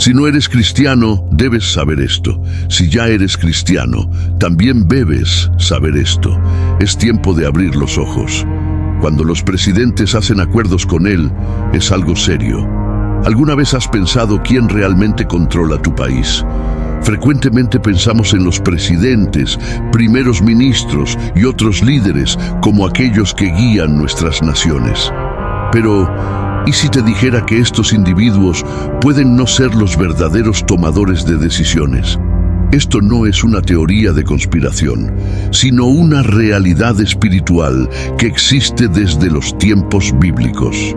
Si no eres cristiano, debes saber esto. Si ya eres cristiano, también debes saber esto. Es tiempo de abrir los ojos. Cuando los presidentes hacen acuerdos con él, es algo serio. ¿Alguna vez has pensado quién realmente controla tu país? Frecuentemente pensamos en los presidentes, primeros ministros y otros líderes como aquellos que guían nuestras naciones. Pero, ¿y si te dijera que estos individuos pueden no ser los verdaderos tomadores de decisiones? Esto no es una teoría de conspiración, sino una realidad espiritual que existe desde los tiempos bíblicos.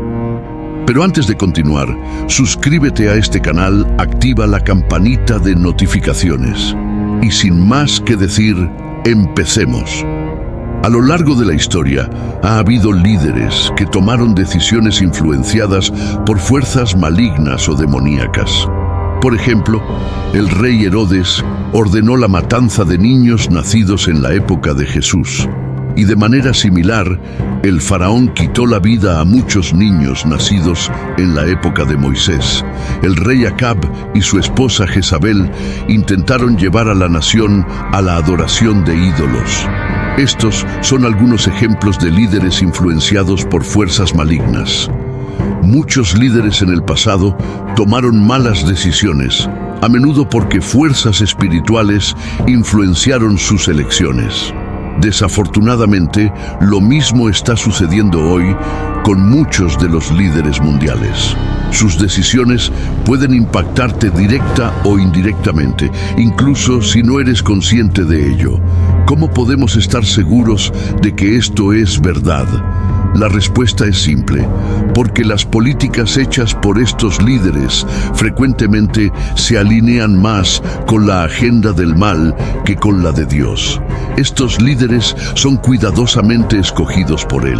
Pero antes de continuar, suscríbete a este canal, activa la campanita de notificaciones. Y sin más que decir, empecemos. A lo largo de la historia, ha habido líderes que tomaron decisiones influenciadas por fuerzas malignas o demoníacas. Por ejemplo, el rey Herodes ordenó la matanza de niños nacidos en la época de Jesús. Y de manera similar, el faraón quitó la vida a muchos niños nacidos en la época de Moisés. El rey Acab y su esposa Jezabel intentaron llevar a la nación a la adoración de ídolos. Estos son algunos ejemplos de líderes influenciados por fuerzas malignas. Muchos líderes en el pasado tomaron malas decisiones, a menudo porque fuerzas espirituales influenciaron sus elecciones. Desafortunadamente, lo mismo está sucediendo hoy con muchos de los líderes mundiales. Sus decisiones pueden impactarte directa o indirectamente, incluso si no eres consciente de ello. ¿Cómo podemos estar seguros de que esto es verdad? La respuesta es simple, porque las políticas hechas por estos líderes frecuentemente se alinean más con la agenda del mal que con la de Dios. Estos líderes son cuidadosamente escogidos por Él,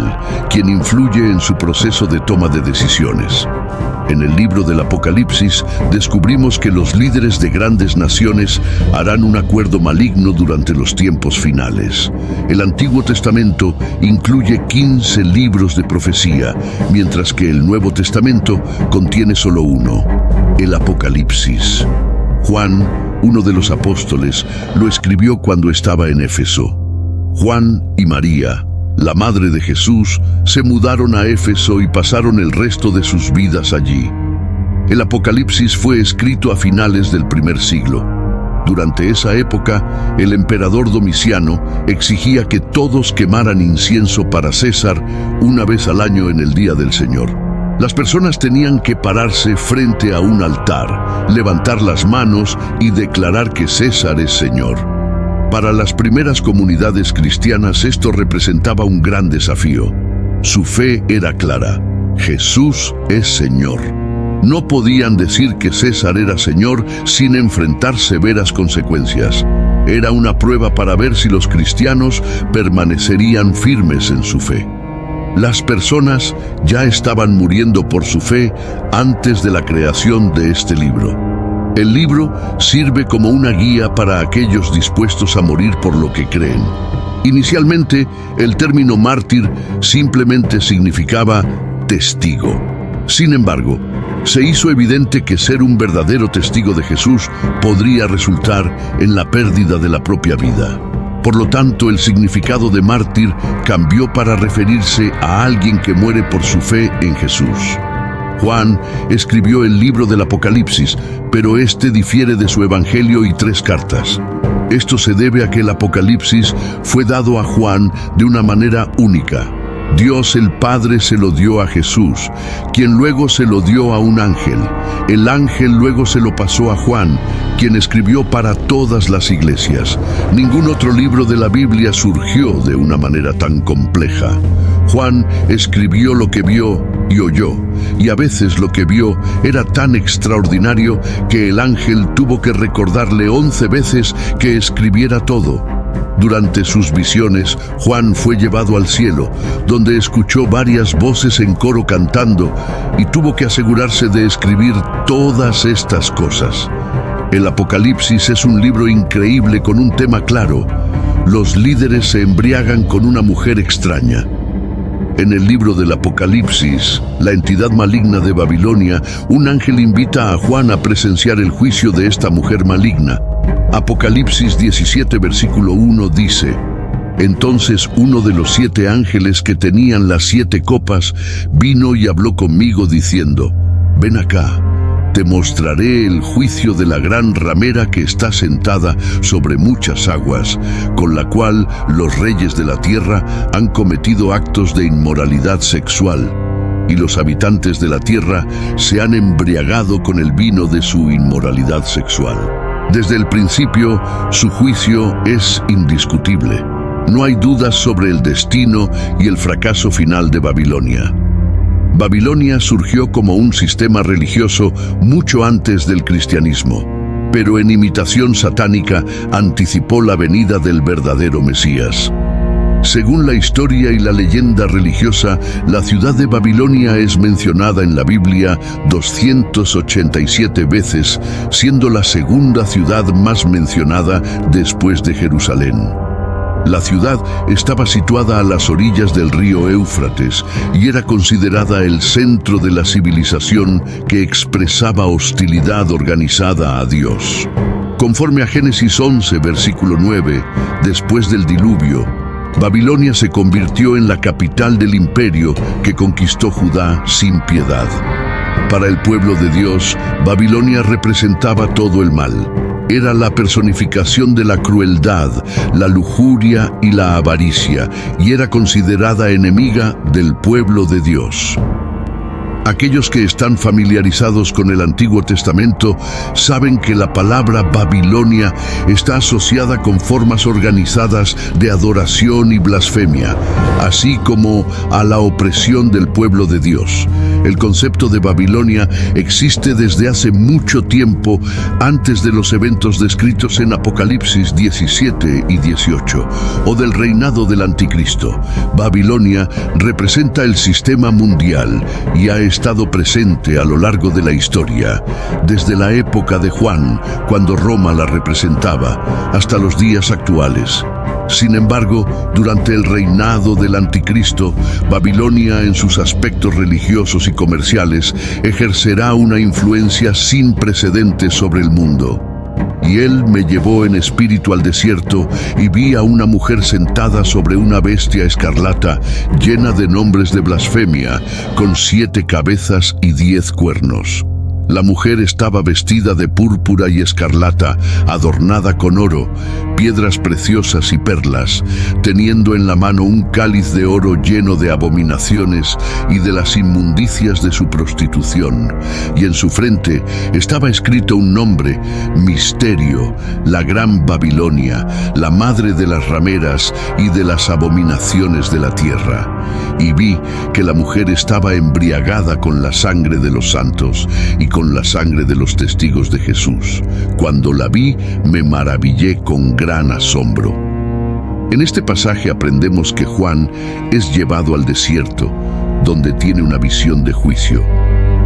quien influye en su proceso de toma de decisiones. En el libro del Apocalipsis descubrimos que los líderes de grandes naciones harán un acuerdo maligno durante los tiempos finales. El Antiguo Testamento incluye 15 libros de profecía, mientras que el Nuevo Testamento contiene solo uno, el Apocalipsis. Juan, uno de los apóstoles, lo escribió cuando estaba en Éfeso. Juan y María, la madre de Jesús, se mudaron a Éfeso y pasaron el resto de sus vidas allí. El Apocalipsis fue escrito a finales del primer siglo. Durante esa época, el emperador Domiciano exigía que todos quemaran incienso para César una vez al año en el Día del Señor. Las personas tenían que pararse frente a un altar, levantar las manos y declarar que César es Señor. Para las primeras comunidades cristianas esto representaba un gran desafío. Su fe era clara: Jesús es Señor. No podían decir que César era Señor sin enfrentar severas consecuencias. Era una prueba para ver si los cristianos permanecerían firmes en su fe. Las personas ya estaban muriendo por su fe antes de la creación de este libro. El libro sirve como una guía para aquellos dispuestos a morir por lo que creen. Inicialmente, el término mártir simplemente significaba testigo. Sin embargo, se hizo evidente que ser un verdadero testigo de Jesús podría resultar en la pérdida de la propia vida. Por lo tanto, el significado de mártir cambió para referirse a alguien que muere por su fe en Jesús. Juan escribió el libro del Apocalipsis, pero este difiere de su evangelio y 3 cartas. Esto se debe a que el Apocalipsis fue dado a Juan de una manera única. Dios el Padre se lo dio a Jesús, quien luego se lo dio a un ángel. El ángel luego se lo pasó a Juan, quien escribió para todas las iglesias. Ningún otro libro de la Biblia surgió de una manera tan compleja. Juan escribió lo que vio y oyó, y a veces lo que vio era tan extraordinario que el ángel tuvo que recordarle 11 veces que escribiera todo. Durante sus visiones, Juan fue llevado al cielo, donde escuchó varias voces en coro cantando y tuvo que asegurarse de escribir todas estas cosas. El Apocalipsis es un libro increíble con un tema claro: los líderes se embriagan con una mujer extraña. En el libro del Apocalipsis, la entidad maligna de Babilonia, un ángel invita a Juan a presenciar el juicio de esta mujer maligna. Apocalipsis 17, versículo 1 dice: Entonces uno de los 7 ángeles que tenían las 7 copas vino y habló conmigo diciendo: Ven acá, te mostraré el juicio de la gran ramera que está sentada sobre muchas aguas, con la cual los reyes de la tierra han cometido actos de inmoralidad sexual, y los habitantes de la tierra se han embriagado con el vino de su inmoralidad sexual. Desde el principio, su juicio es indiscutible. No hay dudas sobre el destino y el fracaso final de Babilonia. Babilonia surgió como un sistema religioso mucho antes del cristianismo, pero en imitación satánica anticipó la venida del verdadero Mesías. Según la historia y la leyenda religiosa, la ciudad de Babilonia es mencionada en la Biblia 287 veces, siendo la segunda ciudad más mencionada después de Jerusalén. La ciudad estaba situada a las orillas del río Éufrates y era considerada el centro de la civilización que expresaba hostilidad organizada a Dios. Conforme a Génesis 11, versículo 9, después del diluvio, Babilonia se convirtió en la capital del imperio que conquistó Judá sin piedad. Para el pueblo de Dios, Babilonia representaba todo el mal. Era la personificación de la crueldad, la lujuria y la avaricia, y era considerada enemiga del pueblo de Dios. Aquellos que están familiarizados con el Antiguo Testamento saben que la palabra Babilonia está asociada con formas organizadas de adoración y blasfemia, así como a la opresión del pueblo de Dios. El concepto de Babilonia existe desde hace mucho tiempo antes de los eventos descritos en Apocalipsis 17 y 18, o del reinado del Anticristo. Babilonia representa el sistema mundial y ha estado presente a lo largo de la historia, desde la época de Juan, cuando Roma la representaba, hasta los días actuales. Sin embargo, durante el reinado del Anticristo, Babilonia, en sus aspectos religiosos y comerciales, ejercerá una influencia sin precedentes sobre el mundo. Y él me llevó en espíritu al desierto, y vi a una mujer sentada sobre una bestia escarlata, llena de nombres de blasfemia, con 7 cabezas y 10 cuernos. La mujer estaba vestida de púrpura y escarlata, adornada con oro, piedras preciosas y perlas, teniendo en la mano un cáliz de oro lleno de abominaciones y de las inmundicias de su prostitución. Y en su frente estaba escrito un nombre: Misterio, la Gran Babilonia, la madre de las rameras y de las abominaciones de la tierra. Y vi que la mujer estaba embriagada con la sangre de los santos y con la sangre de los testigos de Jesús. Cuando la vi, me maravillé con gran asombro. En este pasaje aprendemos que Juan es llevado al desierto, donde tiene una visión de juicio.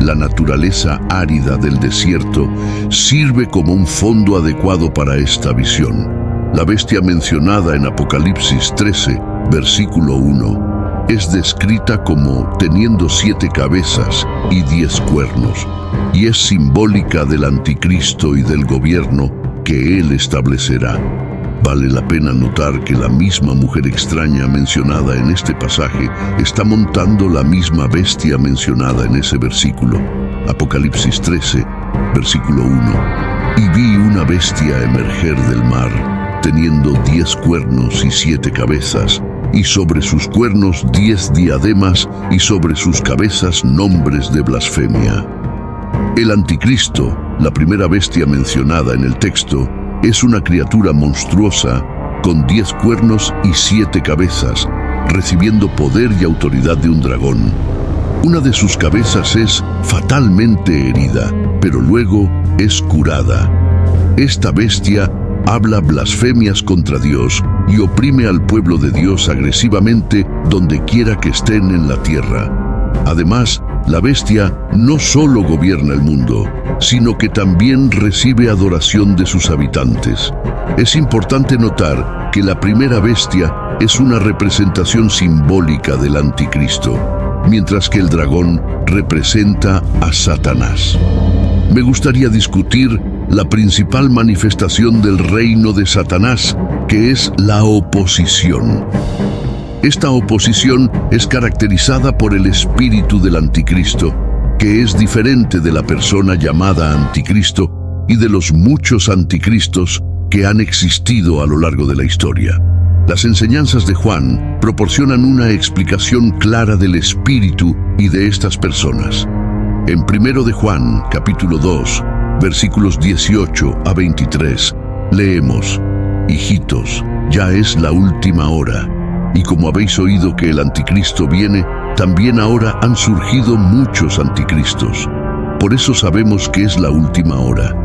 La naturaleza árida del desierto sirve como un fondo adecuado para esta visión. La bestia mencionada en Apocalipsis 13, versículo 1, es descrita como teniendo 7 cabezas y 10 cuernos, y es simbólica del Anticristo y del gobierno que él establecerá. Vale la pena notar que la misma mujer extraña mencionada en este pasaje está montando la misma bestia mencionada en ese versículo. Apocalipsis 13, versículo 1. Y vi una bestia emerger del mar, teniendo 10 cuernos y 7 cabezas, y sobre sus cuernos 10 diademas, y sobre sus cabezas nombres de blasfemia. El Anticristo, la primera bestia mencionada en el texto, es una criatura monstruosa con 10 cuernos y 7 cabezas, recibiendo poder y autoridad de un dragón. Una de sus cabezas es fatalmente herida, pero luego es curada. Esta bestia habla blasfemias contra Dios y oprime al pueblo de Dios agresivamente donde quiera que estén en la tierra. Además, la bestia no solo gobierna el mundo, sino que también recibe adoración de sus habitantes. Es importante notar que la primera bestia es una representación simbólica del anticristo, mientras que el dragón representa a Satanás. Me gustaría discutir la principal manifestación del reino de Satanás, que es la oposición. Esta oposición es caracterizada por el espíritu del anticristo, que es diferente de la persona llamada anticristo y de los muchos anticristos que han existido a lo largo de la historia. Las enseñanzas de Juan proporcionan una explicación clara del espíritu y de estas personas. En 1 de Juan, capítulo 2, versículos 18 a 23, leemos: Hijitos, ya es la última hora, y como habéis oído que el anticristo viene, también ahora han surgido muchos anticristos. Por eso sabemos que es la última hora.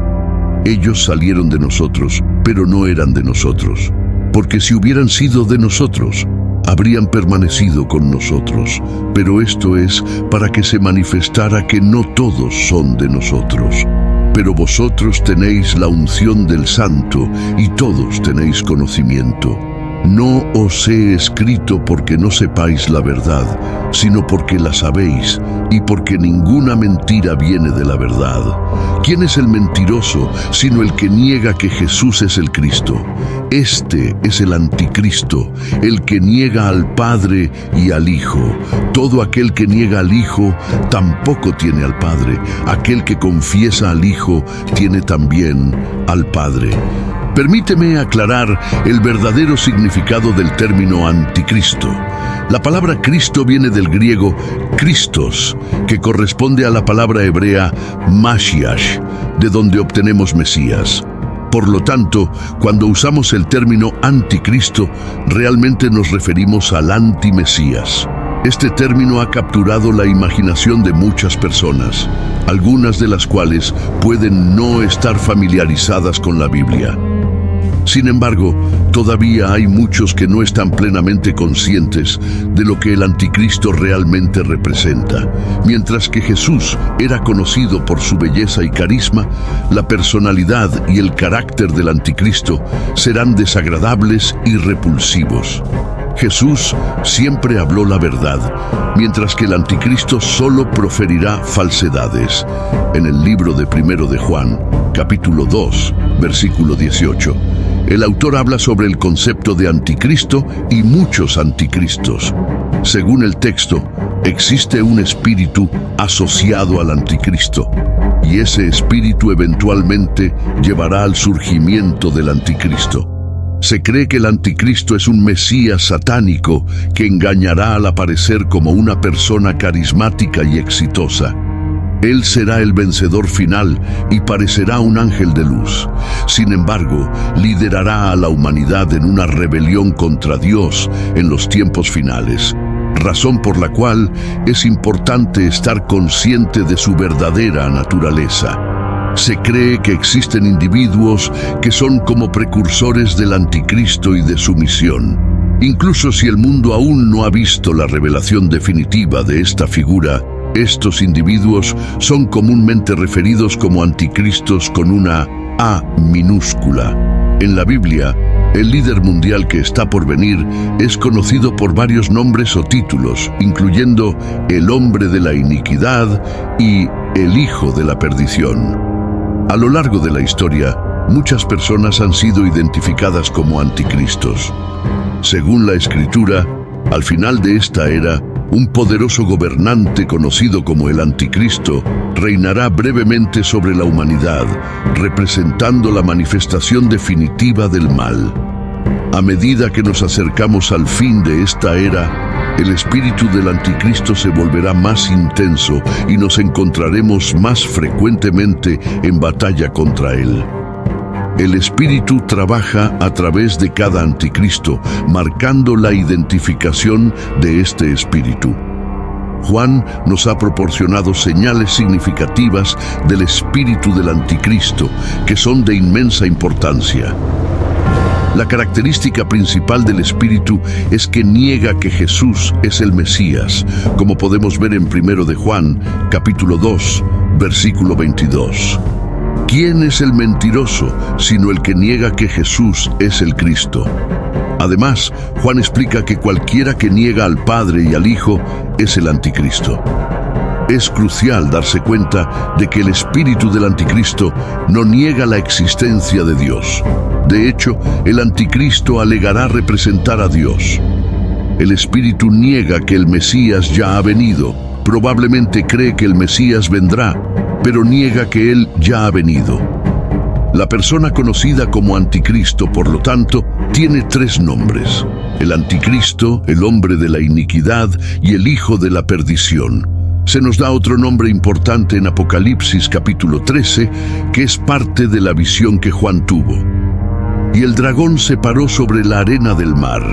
Ellos salieron de nosotros, pero no eran de nosotros, porque si hubieran sido de nosotros, habrían permanecido con nosotros, pero esto es para que se manifestara que no todos son de nosotros. Pero vosotros tenéis la unción del Santo y todos tenéis conocimiento. No os he escrito porque no sepáis la verdad, sino porque la sabéis y porque ninguna mentira viene de la verdad. ¿Quién es el mentiroso sino el que niega que Jesús es el Cristo? Este es el anticristo, el que niega al Padre y al Hijo. Todo aquel que niega al Hijo tampoco tiene al Padre. Aquel que confiesa al Hijo tiene también al Padre. Permíteme aclarar el verdadero significado del término anticristo. La palabra Cristo viene del griego Christos, que corresponde a la palabra hebrea Mashiach, de donde obtenemos Mesías. Por lo tanto, cuando usamos el término anticristo, realmente nos referimos al antimesías. Este término ha capturado la imaginación de muchas personas, algunas de las cuales pueden no estar familiarizadas con la Biblia. Sin embargo, todavía hay muchos que no están plenamente conscientes de lo que el anticristo realmente representa. Mientras que Jesús era conocido por su belleza y carisma, la personalidad y el carácter del anticristo serán desagradables y repulsivos. Jesús siempre habló la verdad, mientras que el anticristo solo proferirá falsedades. En el libro de 1 de Juan, capítulo 2, versículo 18, el autor habla sobre el concepto de anticristo y muchos anticristos. Según el texto, existe un espíritu asociado al anticristo, y ese espíritu eventualmente llevará al surgimiento del anticristo. Se cree que el anticristo es un mesías satánico que engañará al aparecer como una persona carismática y exitosa. Él será el vencedor final y parecerá un ángel de luz. Sin embargo, liderará a la humanidad en una rebelión contra Dios en los tiempos finales, razón por la cual es importante estar consciente de su verdadera naturaleza. Se cree que existen individuos que son como precursores del anticristo y de su misión. Incluso si el mundo aún no ha visto la revelación definitiva de esta figura, estos individuos son comúnmente referidos como anticristos con una A minúscula. En la Biblia, el líder mundial que está por venir es conocido por varios nombres o títulos, incluyendo el hombre de la iniquidad y el hijo de la perdición. A lo largo de la historia, muchas personas han sido identificadas como anticristos. Según la Escritura, al final de esta era, un poderoso gobernante conocido como el Anticristo reinará brevemente sobre la humanidad, representando la manifestación definitiva del mal. A medida que nos acercamos al fin de esta era, el espíritu del Anticristo se volverá más intenso y nos encontraremos más frecuentemente en batalla contra él. El Espíritu trabaja a través de cada anticristo, marcando la identificación de este espíritu. Juan nos ha proporcionado señales significativas del espíritu del anticristo, que son de inmensa importancia. La característica principal del espíritu es que niega que Jesús es el Mesías, como podemos ver en 1 de Juan, capítulo 2, versículo 22. ¿Quién es el mentiroso sino el que niega que Jesús es el Cristo? Además, Juan explica que cualquiera que niega al Padre y al Hijo es el anticristo. Es crucial darse cuenta de que el espíritu del anticristo no niega la existencia de Dios. De hecho, el anticristo alegará representar a Dios. El espíritu niega que el Mesías ya ha venido. Probablemente cree que el Mesías vendrá, pero niega que él ya ha venido. La persona conocida como anticristo, por lo tanto, tiene 3 nombres: el anticristo, el hombre de la iniquidad y el hijo de la perdición. Se nos da otro nombre importante en Apocalipsis capítulo 13, que es parte de la visión que Juan tuvo. Y el dragón se paró sobre la arena del mar.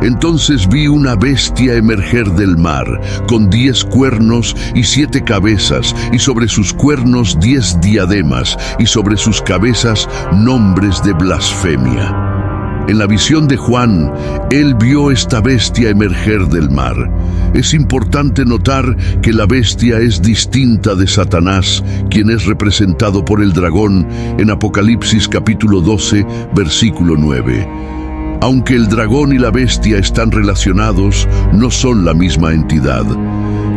Entonces vi una bestia emerger del mar, con 10 cuernos y 7 cabezas, y sobre sus cuernos 10 diademas, y sobre sus cabezas nombres de blasfemia. En la visión de Juan, él vio esta bestia emerger del mar. Es importante notar que la bestia es distinta de Satanás, quien es representado por el dragón en Apocalipsis capítulo 12, versículo 9. Aunque el dragón y la bestia están relacionados, no son la misma entidad.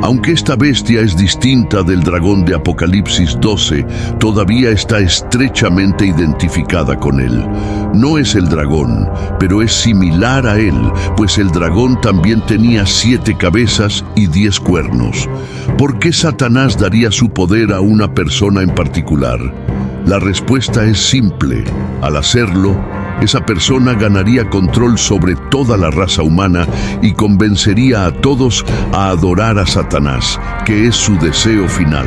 Aunque esta bestia es distinta del dragón de Apocalipsis 12, todavía está estrechamente identificada con él. No es el dragón, pero es similar a él, pues el dragón también tenía 7 cabezas y 10 cuernos. ¿Por qué Satanás daría su poder a una persona en particular? La respuesta es simple. Al hacerlo, esa persona ganaría control sobre toda la raza humana y convencería a todos a adorar a Satanás, que es su deseo final.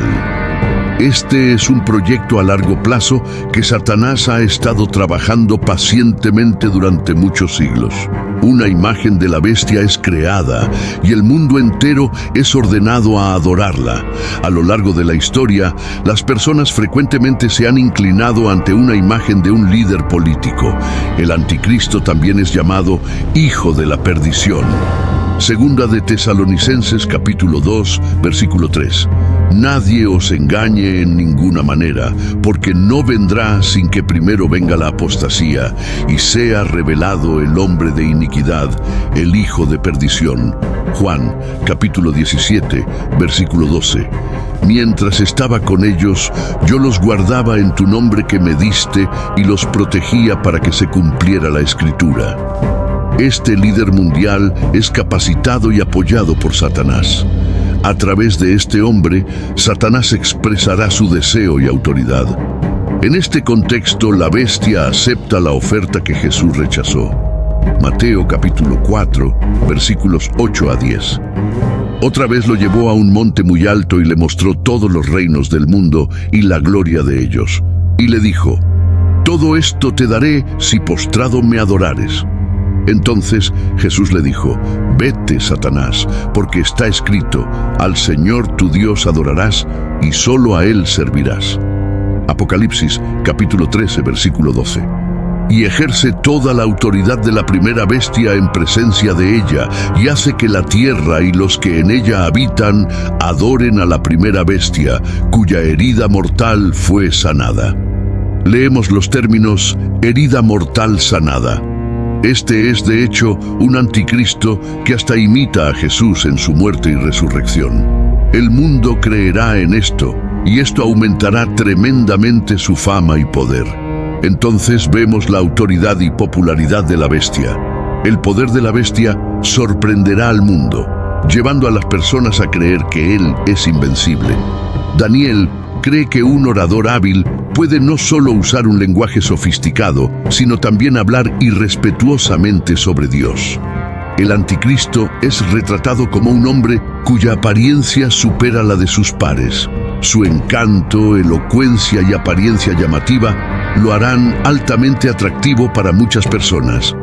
Este es un proyecto a largo plazo que Satanás ha estado trabajando pacientemente durante muchos siglos. Una imagen de la bestia es creada y el mundo entero es ordenado a adorarla. A lo largo de la historia, las personas frecuentemente se han inclinado ante una imagen de un líder político. El anticristo también es llamado hijo de la perdición. Segunda de Tesalonicenses capítulo 2, versículo 3. Nadie os engañe en ninguna manera, porque no vendrá sin que primero venga la apostasía y sea revelado el hombre de iniquidad, el hijo de perdición. Juan capítulo 17, versículo 12. Mientras estaba con ellos, yo los guardaba en tu nombre que me diste y los protegía para que se cumpliera la Escritura. Este líder mundial es capacitado y apoyado por Satanás. A través de este hombre, Satanás expresará su deseo y autoridad. En este contexto, la bestia acepta la oferta que Jesús rechazó. Mateo capítulo 4, versículos 8 a 10. Otra vez lo llevó a un monte muy alto y le mostró todos los reinos del mundo y la gloria de ellos. Y le dijo: todo esto te daré si postrado me adorares. Entonces Jesús le dijo: vete, Satanás, porque está escrito: al Señor tu Dios adorarás y solo a Él servirás. Apocalipsis capítulo 13, versículo 12. Y ejerce toda la autoridad de la primera bestia en presencia de ella, y hace que la tierra y los que en ella habitan adoren a la primera bestia, cuya herida mortal fue sanada. Leemos los términos herida mortal sanada. Este es, de hecho, un anticristo que hasta imita a Jesús en su muerte y resurrección. El mundo creerá en esto, y esto aumentará tremendamente su fama y poder. Entonces vemos la autoridad y popularidad de la bestia. El poder de la bestia sorprenderá al mundo, llevando a las personas a creer que él es invencible. Daniel cree que un orador hábil puede no solo usar un lenguaje sofisticado, sino también hablar irrespetuosamente sobre Dios. El anticristo es retratado como un hombre cuya apariencia supera la de sus pares. Su encanto, elocuencia y apariencia llamativa lo harán altamente atractivo para muchas personas.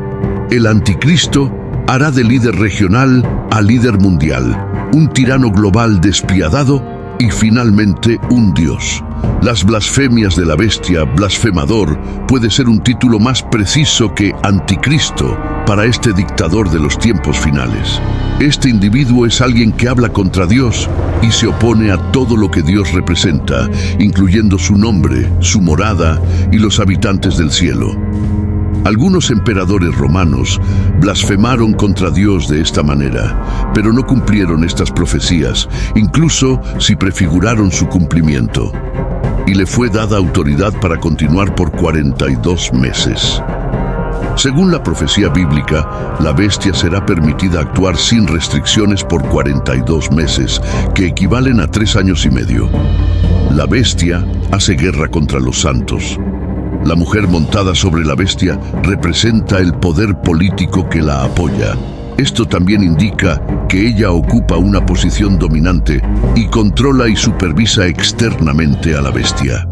El anticristo hará de líder regional a líder mundial, un tirano global despiadado y finalmente un dios. Las blasfemias de la bestia, blasfemador, puede ser un título más preciso que anticristo para este dictador de los tiempos finales. Este individuo es alguien que habla contra Dios y se opone a todo lo que Dios representa, incluyendo su nombre, su morada y los habitantes del cielo. Algunos emperadores romanos blasfemaron contra Dios de esta manera, pero no cumplieron estas profecías, incluso si prefiguraron su cumplimiento. Y le fue dada autoridad para continuar por 42 meses. Según la profecía bíblica, la bestia será permitida actuar sin restricciones por 42 meses, que equivalen a 3 años y medio. La bestia hace guerra contra los santos. La mujer montada sobre la bestia representa el poder político que la apoya. Esto también indica que ella ocupa una posición dominante y controla y supervisa externamente a la bestia.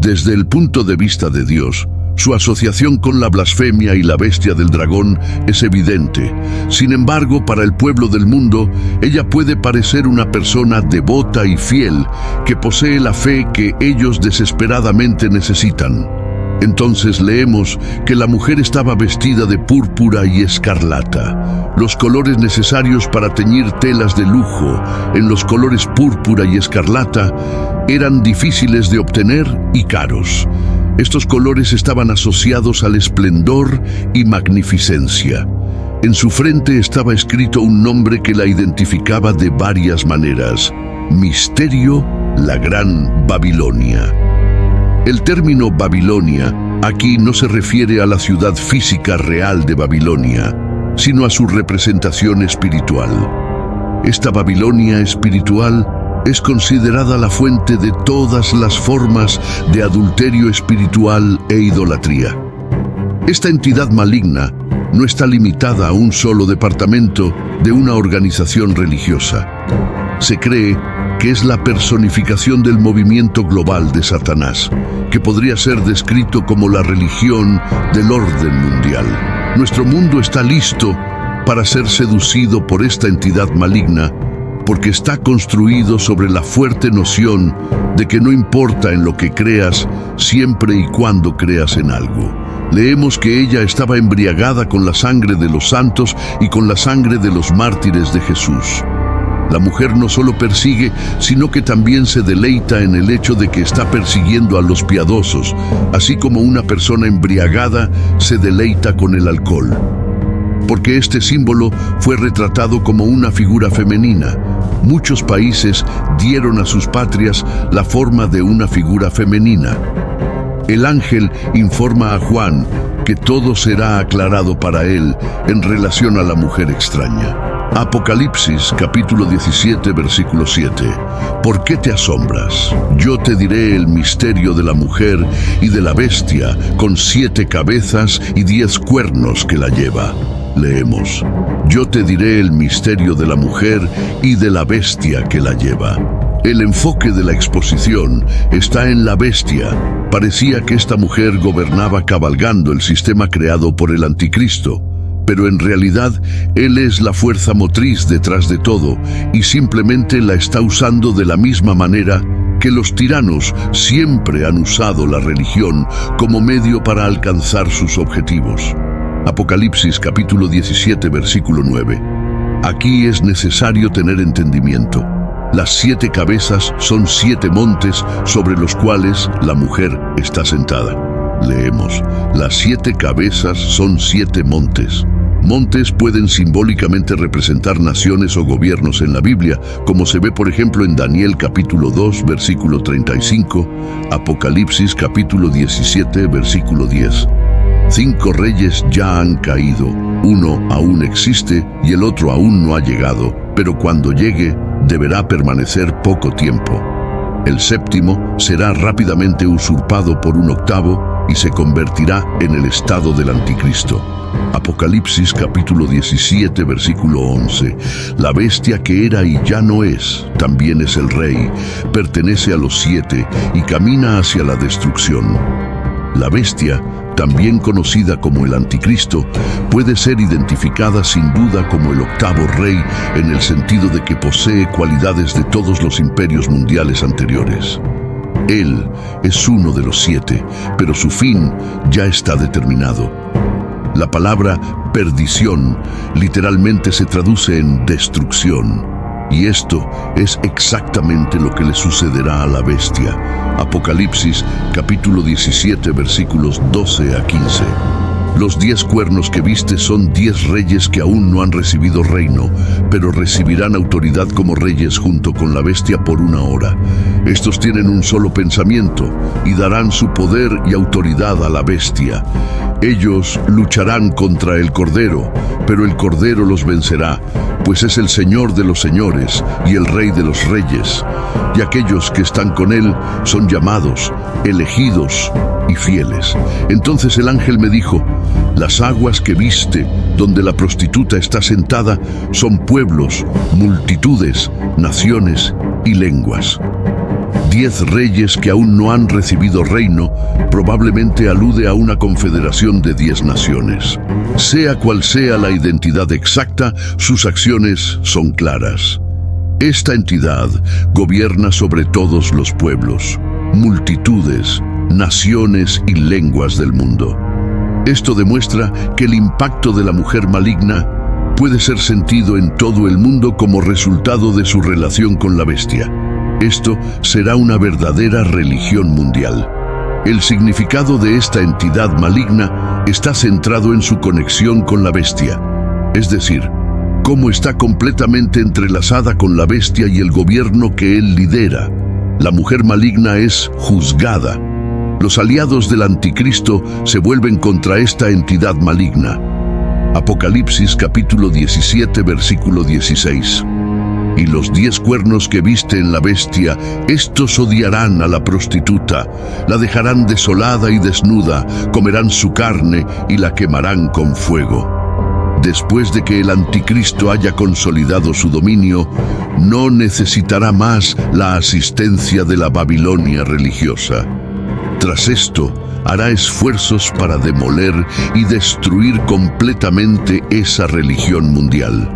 Desde el punto de vista de Dios, su asociación con la blasfemia y la bestia del dragón es evidente. Sin embargo, para el pueblo del mundo, ella puede parecer una persona devota y fiel que posee la fe que ellos desesperadamente necesitan. Entonces leemos que la mujer estaba vestida de púrpura y escarlata, los colores necesarios para teñir telas de lujo. En los colores púrpura y escarlata eran difíciles de obtener y caros. Estos colores estaban asociados al esplendor y magnificencia. En su frente estaba escrito un nombre que la identificaba de varias maneras: Misterio, la Gran Babilonia. El término Babilonia aquí no se refiere a la ciudad física real de Babilonia, sino a su representación espiritual. Esta Babilonia espiritual es considerada la fuente de todas las formas de adulterio espiritual e idolatría. Esta entidad maligna no está limitada a un solo departamento de una organización religiosa. Se cree que es la personificación del movimiento global de Satanás, que podría ser descrito como la religión del orden mundial. Nuestro mundo está listo para ser seducido por esta entidad maligna, porque está construido sobre la fuerte noción de que no importa en lo que creas, siempre y cuando creas en algo. Leemos que ella estaba embriagada con la sangre de los santos y con la sangre de los mártires de Jesús. La mujer no solo persigue, sino que también se deleita en el hecho de que está persiguiendo a los piadosos, así como una persona embriagada se deleita con el alcohol. Porque este símbolo fue retratado como una figura femenina. Muchos países dieron a sus patrias la forma de una figura femenina. El ángel informa a Juan que todo será aclarado para él en relación a la mujer extraña. Apocalipsis capítulo 17 versículo 7. ¿Por qué te asombras? Yo te diré el misterio de la mujer y de la bestia con 7 cabezas y 10 cuernos que la lleva. Leemos: yo te diré el misterio de la mujer y de la bestia que la lleva. El enfoque de la exposición está en la bestia. Parecía que esta mujer gobernaba cabalgando el sistema creado por el anticristo, pero en realidad él es la fuerza motriz detrás de todo y simplemente la está usando de la misma manera que los tiranos siempre han usado la religión como medio para alcanzar sus objetivos. Apocalipsis capítulo 17 versículo 9. Aquí es necesario tener entendimiento. Las 7 cabezas son 7 montes sobre los cuales la mujer está sentada. Leemos: las 7 cabezas son 7 montes. Montes pueden simbólicamente representar naciones o gobiernos en la Biblia, como se ve por ejemplo en Daniel capítulo 2 versículo 35, Apocalipsis capítulo 17 versículo 10. 5 reyes ya han caído, uno aún existe y el otro aún no ha llegado, pero cuando llegue deberá permanecer poco tiempo. El séptimo será rápidamente usurpado por un octavo y se convertirá en el estado del anticristo. Apocalipsis capítulo 17 versículo 11. La bestia que era y ya no es, también es el rey, pertenece a los 7 y camina hacia la destrucción. La bestia, también conocida como el anticristo, puede ser identificada sin duda como el octavo rey en el sentido de que posee cualidades de todos los imperios mundiales anteriores. Él es uno de los 7, pero su fin ya está determinado. La palabra perdición literalmente se traduce en destrucción. Y esto es exactamente lo que le sucederá a la bestia. Apocalipsis capítulo 17 versículos 12 a 15. Los 10 cuernos que viste son 10 reyes que aún no han recibido reino, pero recibirán autoridad como reyes junto con la bestia por 1 hora. Estos tienen un solo pensamiento y darán su poder y autoridad a la bestia. Ellos lucharán contra el Cordero, pero el Cordero los vencerá, pues es el Señor de los señores y el Rey de los reyes. Y aquellos que están con él son llamados, elegidos y fieles. Entonces el ángel me dijo: las aguas que viste, donde la prostituta está sentada, son pueblos, multitudes, naciones y lenguas. 10 reyes que aún no han recibido reino probablemente alude a una confederación de 10 naciones. Sea cual sea la identidad exacta, sus acciones son claras. Esta entidad gobierna sobre todos los pueblos, multitudes, naciones y lenguas del mundo. Esto demuestra que el impacto de la mujer maligna puede ser sentido en todo el mundo como resultado de su relación con la bestia. Esto será una verdadera religión mundial. El significado de esta entidad maligna está centrado en su conexión con la bestia, es decir, cómo está completamente entrelazada con la bestia y el gobierno que él lidera. La mujer maligna es juzgada. Los aliados del anticristo se vuelven contra esta entidad maligna. Apocalipsis capítulo 17, versículo 16. Y los 10 cuernos que viste en la bestia, estos odiarán a la prostituta, la dejarán desolada y desnuda, comerán su carne y la quemarán con fuego. Después de que el anticristo haya consolidado su dominio, no necesitará más la asistencia de la Babilonia religiosa. Tras esto, hará esfuerzos para demoler y destruir completamente esa religión mundial.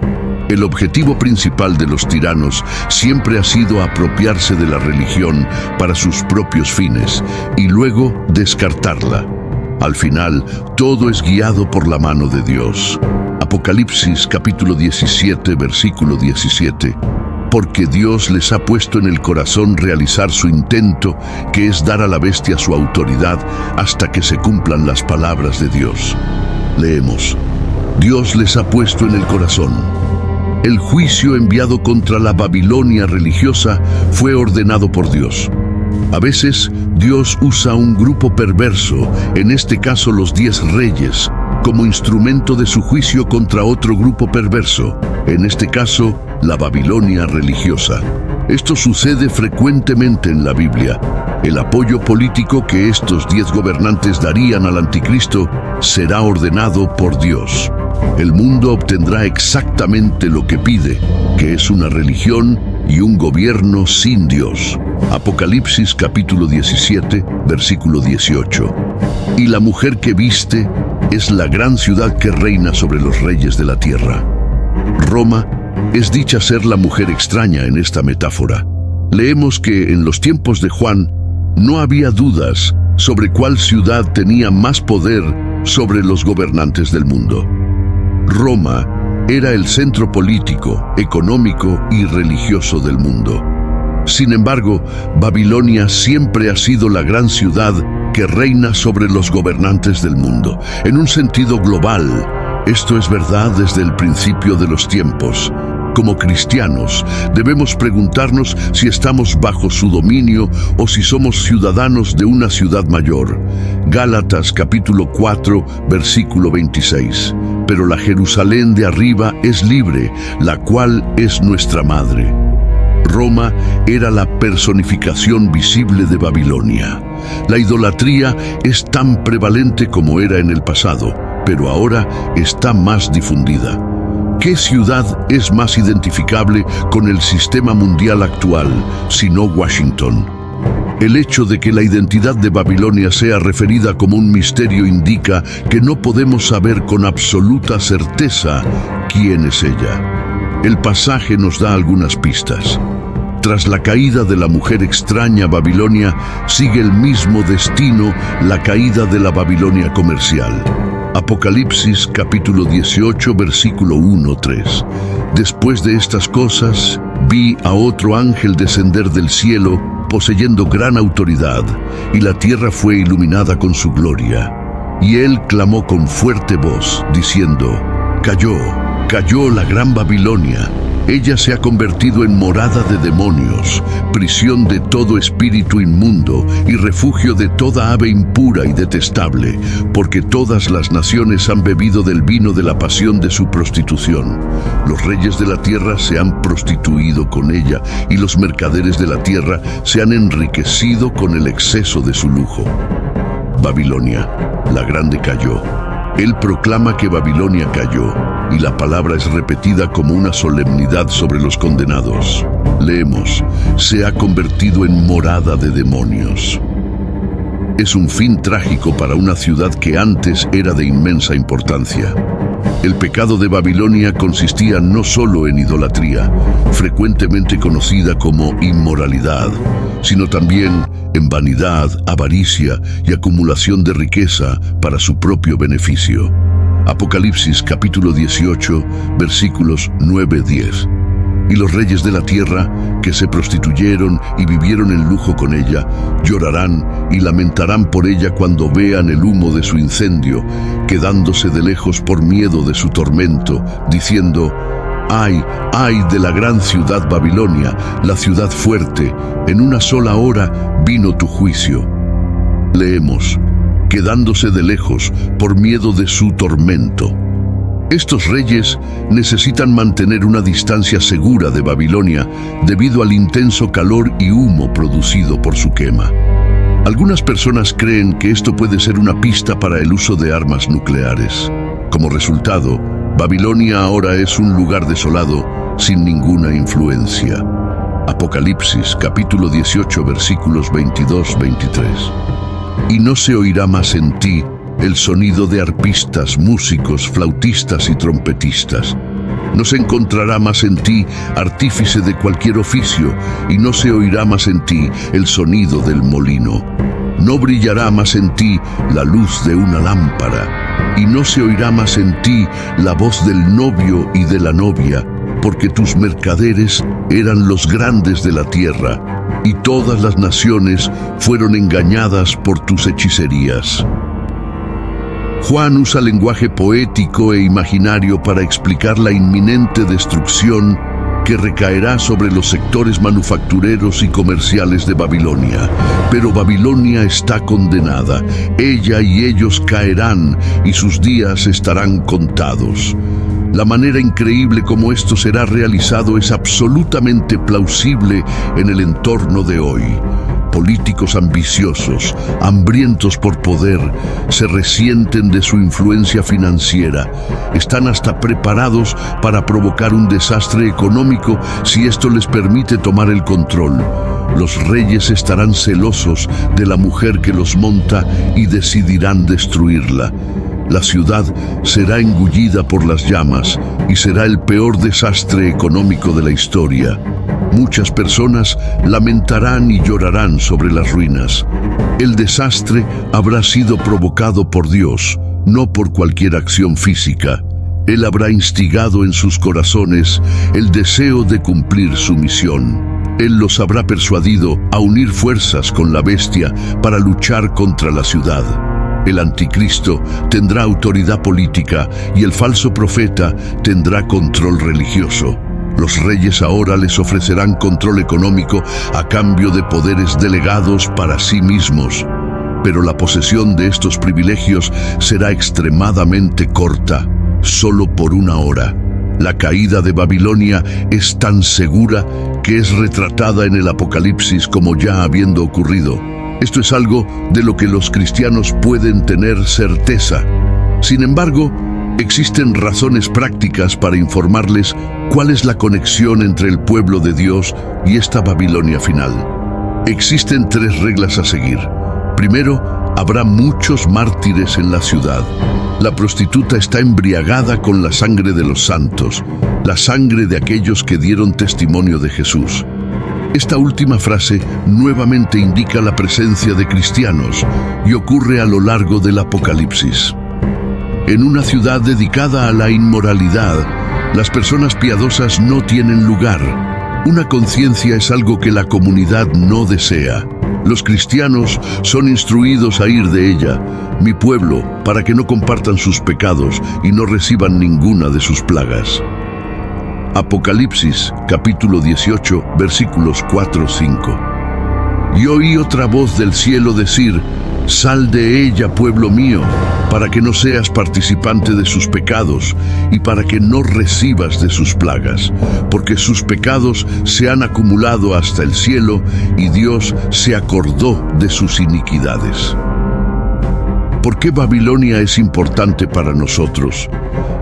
El objetivo principal de los tiranos siempre ha sido apropiarse de la religión para sus propios fines y luego descartarla. Al final, todo es guiado por la mano de Dios. Apocalipsis capítulo 17, versículo 17. Porque Dios les ha puesto en el corazón realizar su intento, que es dar a la bestia su autoridad hasta que se cumplan las palabras de Dios. Leemos: Dios les ha puesto en el corazón. El juicio enviado contra la Babilonia religiosa fue ordenado por Dios. A veces, Dios usa un grupo perverso, en este caso los 10 reyes, como instrumento de su juicio contra otro grupo perverso, en este caso, la Babilonia religiosa. Esto sucede frecuentemente en la Biblia. El apoyo político que estos 10 gobernantes darían al anticristo será ordenado por Dios. El mundo obtendrá exactamente lo que pide, que es una religión y un gobierno sin Dios. Apocalipsis capítulo 17, versículo 18. Y la mujer que viste es la gran ciudad que reina sobre los reyes de la tierra. Roma es dicha ser la mujer extraña en esta metáfora. Leemos que en los tiempos de Juan no había dudas sobre cuál ciudad tenía más poder sobre los gobernantes del mundo. Roma era el centro político, económico y religioso del mundo. Sin embargo, Babilonia siempre ha sido la gran ciudad que reina sobre los gobernantes del mundo. En un sentido global, esto es verdad desde el principio de los tiempos. Como cristianos, debemos preguntarnos si estamos bajo su dominio o si somos ciudadanos de una ciudad mayor. Gálatas capítulo 4, versículo 26. Pero la Jerusalén de arriba es libre, la cual es nuestra madre. Roma era la personificación visible de Babilonia. La idolatría es tan prevalente como era en el pasado, pero ahora está más difundida. ¿Qué ciudad es más identificable con el sistema mundial actual, sino Washington? El hecho de que la identidad de Babilonia sea referida como un misterio indica que no podemos saber con absoluta certeza quién es ella. El pasaje nos da algunas pistas. Tras la caída de la mujer extraña Babilonia, sigue el mismo destino la caída de la Babilonia comercial. Apocalipsis capítulo 18, versículo 1-3. Después de estas cosas, vi a otro ángel descender del cielo, poseyendo gran autoridad, y la tierra fue iluminada con su gloria. Y él clamó con fuerte voz, diciendo: Cayó, cayó la gran Babilonia. Ella se ha convertido en morada de demonios, prisión de todo espíritu inmundo y refugio de toda ave impura y detestable, porque todas las naciones han bebido del vino de la pasión de su prostitución. Los reyes de la tierra se han prostituido con ella, y los mercaderes de la tierra se han enriquecido con el exceso de su lujo. Babilonia, la grande, cayó. Él proclama que Babilonia cayó, y la palabra es repetida como una solemnidad sobre los condenados. Leemos: se ha convertido en morada de demonios. Es un fin trágico para una ciudad que antes era de inmensa importancia. El pecado de Babilonia consistía no solo en idolatría, frecuentemente conocida como inmoralidad, sino también en vanidad, avaricia y acumulación de riqueza para su propio beneficio. Apocalipsis capítulo 18, versículos 9-10. Y los reyes de la tierra, que se prostituyeron y vivieron en lujo con ella, llorarán y lamentarán por ella cuando vean el humo de su incendio, quedándose de lejos por miedo de su tormento, diciendo: ¡ay, ay de la gran ciudad Babilonia, la ciudad fuerte! En una sola hora vino tu juicio. Leemos: quedándose de lejos por miedo de su tormento. Estos reyes necesitan mantener una distancia segura de Babilonia debido al intenso calor y humo producido por su quema. Algunas personas creen que esto puede ser una pista para el uso de armas nucleares. Como resultado, Babilonia ahora es un lugar desolado sin ninguna influencia. Apocalipsis capítulo 18 versículos 22-23. Y no se oirá más en ti el sonido de arpistas, músicos, flautistas y trompetistas. No se encontrará más en ti artífice de cualquier oficio, y no se oirá más en ti el sonido del molino. No brillará más en ti la luz de una lámpara, y no se oirá más en ti la voz del novio y de la novia, porque tus mercaderes eran los grandes de la tierra, y todas las naciones fueron engañadas por tus hechicerías. Juan usa lenguaje poético e imaginario para explicar la inminente destrucción que recaerá sobre los sectores manufactureros y comerciales de Babilonia. Pero Babilonia está condenada, ella y ellos caerán y sus días estarán contados. La manera increíble como esto será realizado es absolutamente plausible en el entorno de hoy. Políticos ambiciosos, hambrientos por poder, se resienten de su influencia financiera. Están hasta preparados para provocar un desastre económico si esto les permite tomar el control. Los reyes estarán celosos de la mujer que los monta y decidirán destruirla. La ciudad será engullida por las llamas y será el peor desastre económico de la historia. Muchas personas lamentarán y llorarán sobre las ruinas. El desastre habrá sido provocado por Dios, no por cualquier acción física. Él habrá instigado en sus corazones el deseo de cumplir su misión. Él los habrá persuadido a unir fuerzas con la bestia para luchar contra la ciudad. El anticristo tendrá autoridad política y el falso profeta tendrá control religioso. Los reyes ahora les ofrecerán control económico a cambio de poderes delegados para sí mismos. Pero la posesión de estos privilegios será extremadamente corta, solo por una hora. La caída de Babilonia es tan segura que es retratada en el Apocalipsis como ya habiendo ocurrido. Esto es algo de lo que los cristianos pueden tener certeza. Sin embargo, existen razones prácticas para informarles cuál es la conexión entre el pueblo de Dios y esta Babilonia final. Existen 3 reglas a seguir. Primero, habrá muchos mártires en la ciudad. La prostituta está embriagada con la sangre de los santos, la sangre de aquellos que dieron testimonio de Jesús. Esta última frase nuevamente indica la presencia de cristianos y ocurre a lo largo del Apocalipsis. En una ciudad dedicada a la inmoralidad, las personas piadosas no tienen lugar. Una conciencia es algo que la comunidad no desea. Los cristianos son instruidos a ir de ella, mi pueblo, para que no compartan sus pecados y no reciban ninguna de sus plagas. Apocalipsis, capítulo 18, versículos 4-5. Y oí otra voz del cielo decir: sal de ella, pueblo mío, para que no seas participante de sus pecados y para que no recibas de sus plagas, porque sus pecados se han acumulado hasta el cielo y Dios se acordó de sus iniquidades. ¿Por qué Babilonia es importante para nosotros?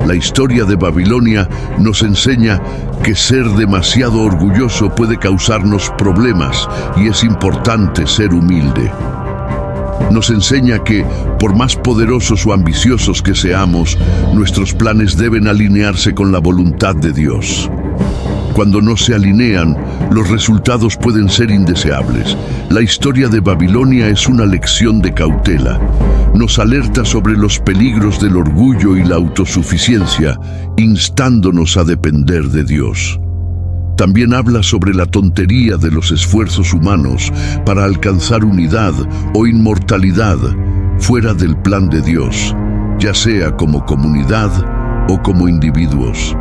La historia de Babilonia nos enseña que ser demasiado orgulloso puede causarnos problemas y es importante ser humilde. Nos enseña que, por más poderosos o ambiciosos que seamos, nuestros planes deben alinearse con la voluntad de Dios. Cuando no se alinean, los resultados pueden ser indeseables. La historia de Babilonia es una lección de cautela. Nos alerta sobre los peligros del orgullo y la autosuficiencia, instándonos a depender de Dios. También habla sobre la tontería de los esfuerzos humanos para alcanzar unidad o inmortalidad fuera del plan de Dios, ya sea como comunidad o como individuos.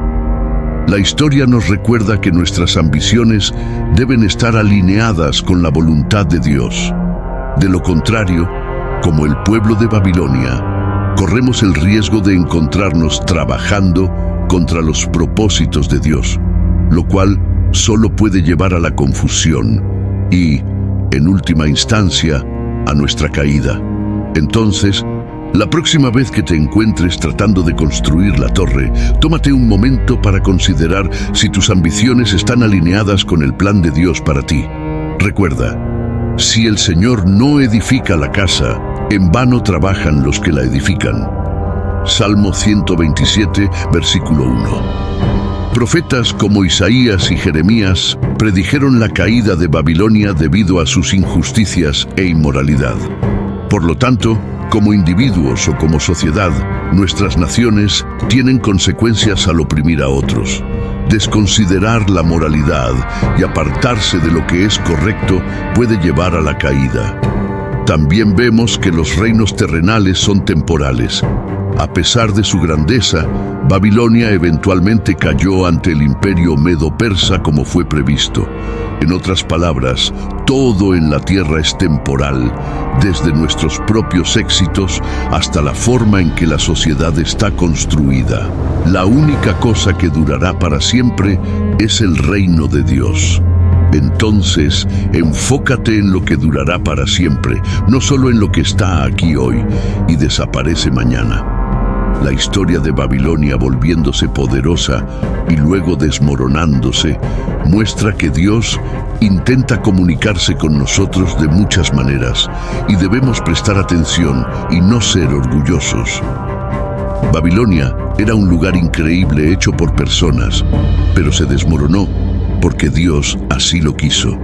La historia nos recuerda que nuestras ambiciones deben estar alineadas con la voluntad de Dios. De lo contrario, como el pueblo de Babilonia, corremos el riesgo de encontrarnos trabajando contra los propósitos de Dios, lo cual solo puede llevar a la confusión y, en última instancia, a nuestra caída. Entonces, la próxima vez que te encuentres tratando de construir la torre, tómate un momento para considerar si tus ambiciones están alineadas con el plan de Dios para ti. Recuerda, si el Señor no edifica la casa, en vano trabajan los que la edifican. Salmo 127, versículo 1. Profetas como Isaías y Jeremías predijeron la caída de Babilonia debido a sus injusticias e inmoralidad. Por lo tanto, como individuos o como sociedad, nuestras naciones tienen consecuencias al oprimir a otros. Desconsiderar la moralidad y apartarse de lo que es correcto puede llevar a la caída. También vemos que los reinos terrenales son temporales. A pesar de su grandeza, Babilonia eventualmente cayó ante el imperio medo-persa como fue previsto. En otras palabras, todo en la tierra es temporal, desde nuestros propios éxitos hasta la forma en que la sociedad está construida. La única cosa que durará para siempre es el reino de Dios. Entonces, enfócate en lo que durará para siempre, no solo en lo que está aquí hoy y desaparece mañana. La historia de Babilonia volviéndose poderosa y luego desmoronándose muestra que Dios intenta comunicarse con nosotros de muchas maneras y debemos prestar atención y no ser orgullosos. Babilonia era un lugar increíble hecho por personas, pero se desmoronó porque Dios así lo quiso.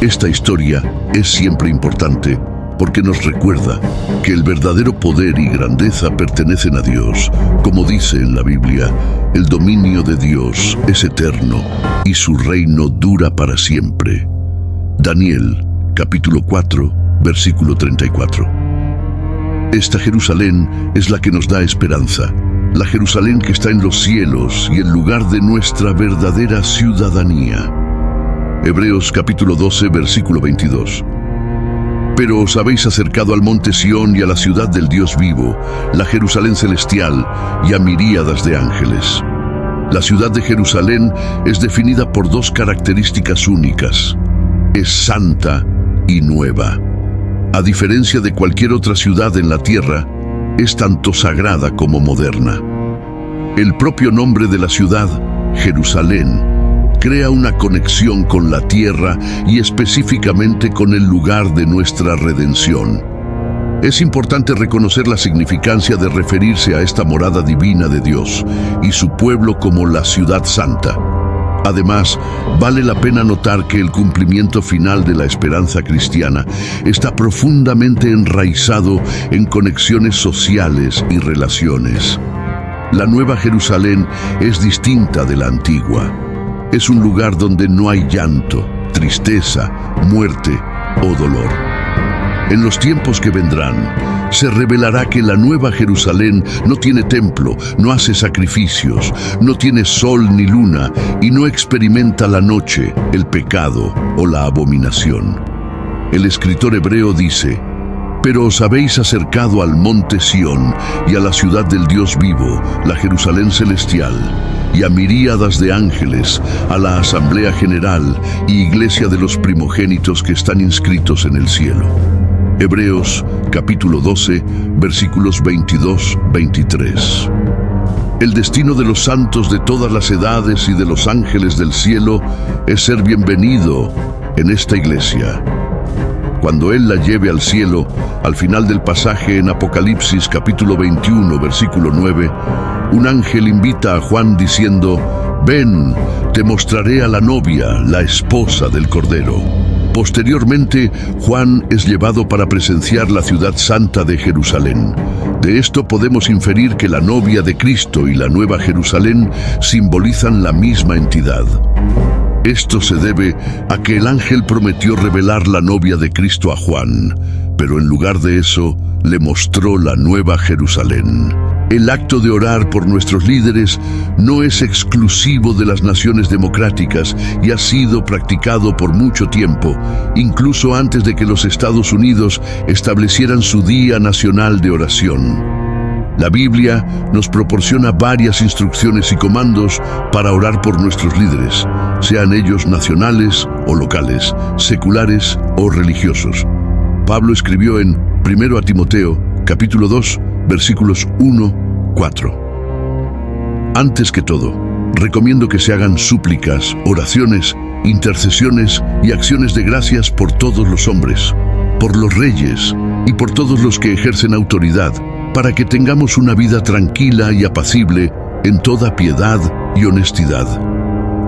Esta historia es siempre importante porque nos recuerda que el verdadero poder y grandeza pertenecen a Dios. Como dice en la Biblia, el dominio de Dios es eterno y su reino dura para siempre. Daniel, capítulo 4, versículo 34. Esta Jerusalén es la que nos da esperanza, la Jerusalén que está en los cielos y el lugar de nuestra verdadera ciudadanía. Hebreos capítulo 12, versículo 22. Pero os habéis acercado al monte Sión y a la ciudad del Dios vivo, la Jerusalén celestial y a miríadas de ángeles. La ciudad de Jerusalén es definida por dos características únicas. Es santa y nueva. A diferencia de cualquier otra ciudad en la tierra, es tanto sagrada como moderna. El propio nombre de la ciudad, Jerusalén, crea una conexión con la tierra y específicamente con el lugar de nuestra redención. Es importante reconocer la significancia de referirse a esta morada divina de Dios y su pueblo como la ciudad santa. Además, vale la pena notar que el cumplimiento final de la esperanza cristiana está profundamente enraizado en conexiones sociales y relaciones. La Nueva Jerusalén es distinta de la antigua. Es un lugar donde no hay llanto, tristeza, muerte o dolor. En los tiempos que vendrán, se revelará que la nueva Jerusalén no tiene templo, no hace sacrificios, no tiene sol ni luna y no experimenta la noche, el pecado o la abominación. El escritor hebreo dice: pero os habéis acercado al monte Sión y a la ciudad del Dios vivo, la Jerusalén celestial, y a miríadas de ángeles, a la asamblea general y iglesia de los primogénitos que están inscritos en el cielo. Hebreos capítulo 12, versículos 22-23. El destino de los santos de todas las edades y de los ángeles del cielo es ser bienvenido en esta iglesia. Cuando Él la lleve al cielo, al final del pasaje en Apocalipsis capítulo 21, versículo 9, un ángel invita a Juan diciendo: «Ven, te mostraré a la novia, la esposa del Cordero». Posteriormente, Juan es llevado para presenciar la ciudad santa de Jerusalén. De esto podemos inferir que la novia de Cristo y la Nueva Jerusalén simbolizan la misma entidad. Esto se debe a que el ángel prometió revelar la novia de Cristo a Juan, pero en lugar de eso, le mostró la Nueva Jerusalén. El acto de orar por nuestros líderes no es exclusivo de las naciones democráticas y ha sido practicado por mucho tiempo, incluso antes de que los Estados Unidos establecieran su Día Nacional de Oración. La Biblia nos proporciona varias instrucciones y comandos para orar por nuestros líderes, sean ellos nacionales o locales, seculares o religiosos. Pablo escribió en 1 Timoteo, capítulo 2, versículos 1-4. Antes que todo, recomiendo que se hagan súplicas, oraciones, intercesiones y acciones de gracias por todos los hombres, por los reyes y por todos los que ejercen autoridad, para que tengamos una vida tranquila y apacible en toda piedad y honestidad.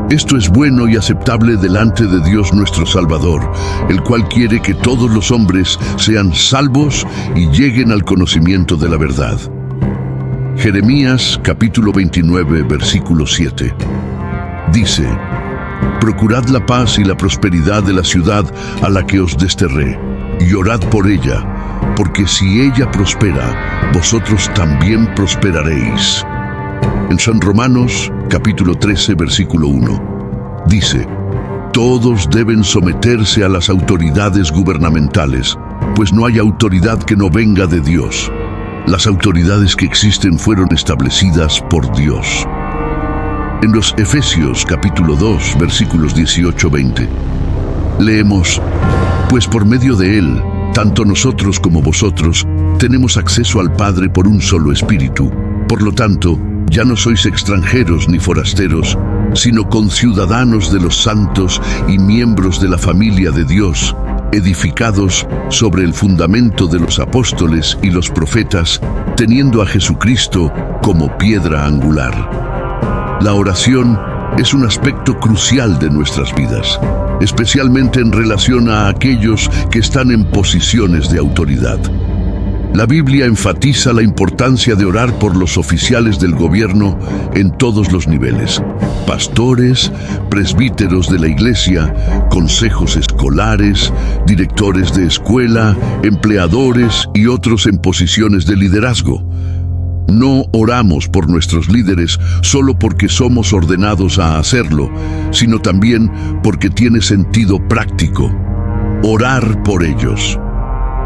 Esto es bueno y aceptable delante de Dios nuestro Salvador, el cual quiere que todos los hombres sean salvos y lleguen al conocimiento de la verdad. Jeremías capítulo 29, versículo 7. Dice: «Procurad la paz y la prosperidad de la ciudad a la que os desterré, y orad por ella, porque si ella prospera, vosotros también prosperaréis». En San Romanos, capítulo 13, versículo 1, dice: «Todos deben someterse a las autoridades gubernamentales, pues no hay autoridad que no venga de Dios. Las autoridades que existen fueron establecidas por Dios». En los Efesios, capítulo 2, versículos 18-20, leemos: «Pues por medio de Él, tanto nosotros como vosotros, tenemos acceso al Padre por un solo Espíritu. Por lo tanto, ya no sois extranjeros ni forasteros, sino conciudadanos de los santos y miembros de la familia de Dios, edificados sobre el fundamento de los apóstoles y los profetas, teniendo a Jesucristo como piedra angular». La oración es un aspecto crucial de nuestras vidas, especialmente en relación a aquellos que están en posiciones de autoridad. La Biblia enfatiza la importancia de orar por los oficiales del gobierno en todos los niveles: pastores, presbíteros de la iglesia, consejos escolares, directores de escuela, empleadores y otros en posiciones de liderazgo. No oramos por nuestros líderes solo porque somos ordenados a hacerlo, sino también porque tiene sentido práctico. Orar por ellos.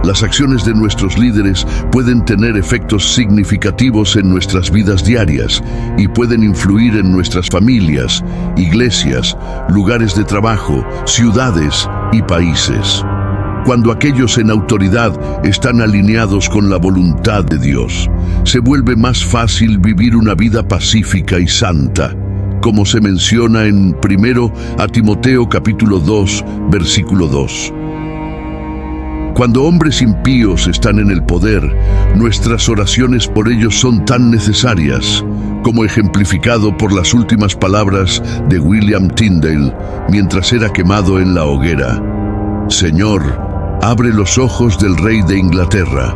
Las acciones de nuestros líderes pueden tener efectos significativos en nuestras vidas diarias y pueden influir en nuestras familias, iglesias, lugares de trabajo, ciudades y países. Cuando aquellos en autoridad están alineados con la voluntad de Dios, se vuelve más fácil vivir una vida pacífica y santa, como se menciona en 1 Timoteo capítulo 2, versículo 2. Cuando hombres impíos están en el poder, nuestras oraciones por ellos son tan necesarias, como ejemplificado por las últimas palabras de William Tyndale mientras era quemado en la hoguera: «Señor, abre los ojos del rey de Inglaterra».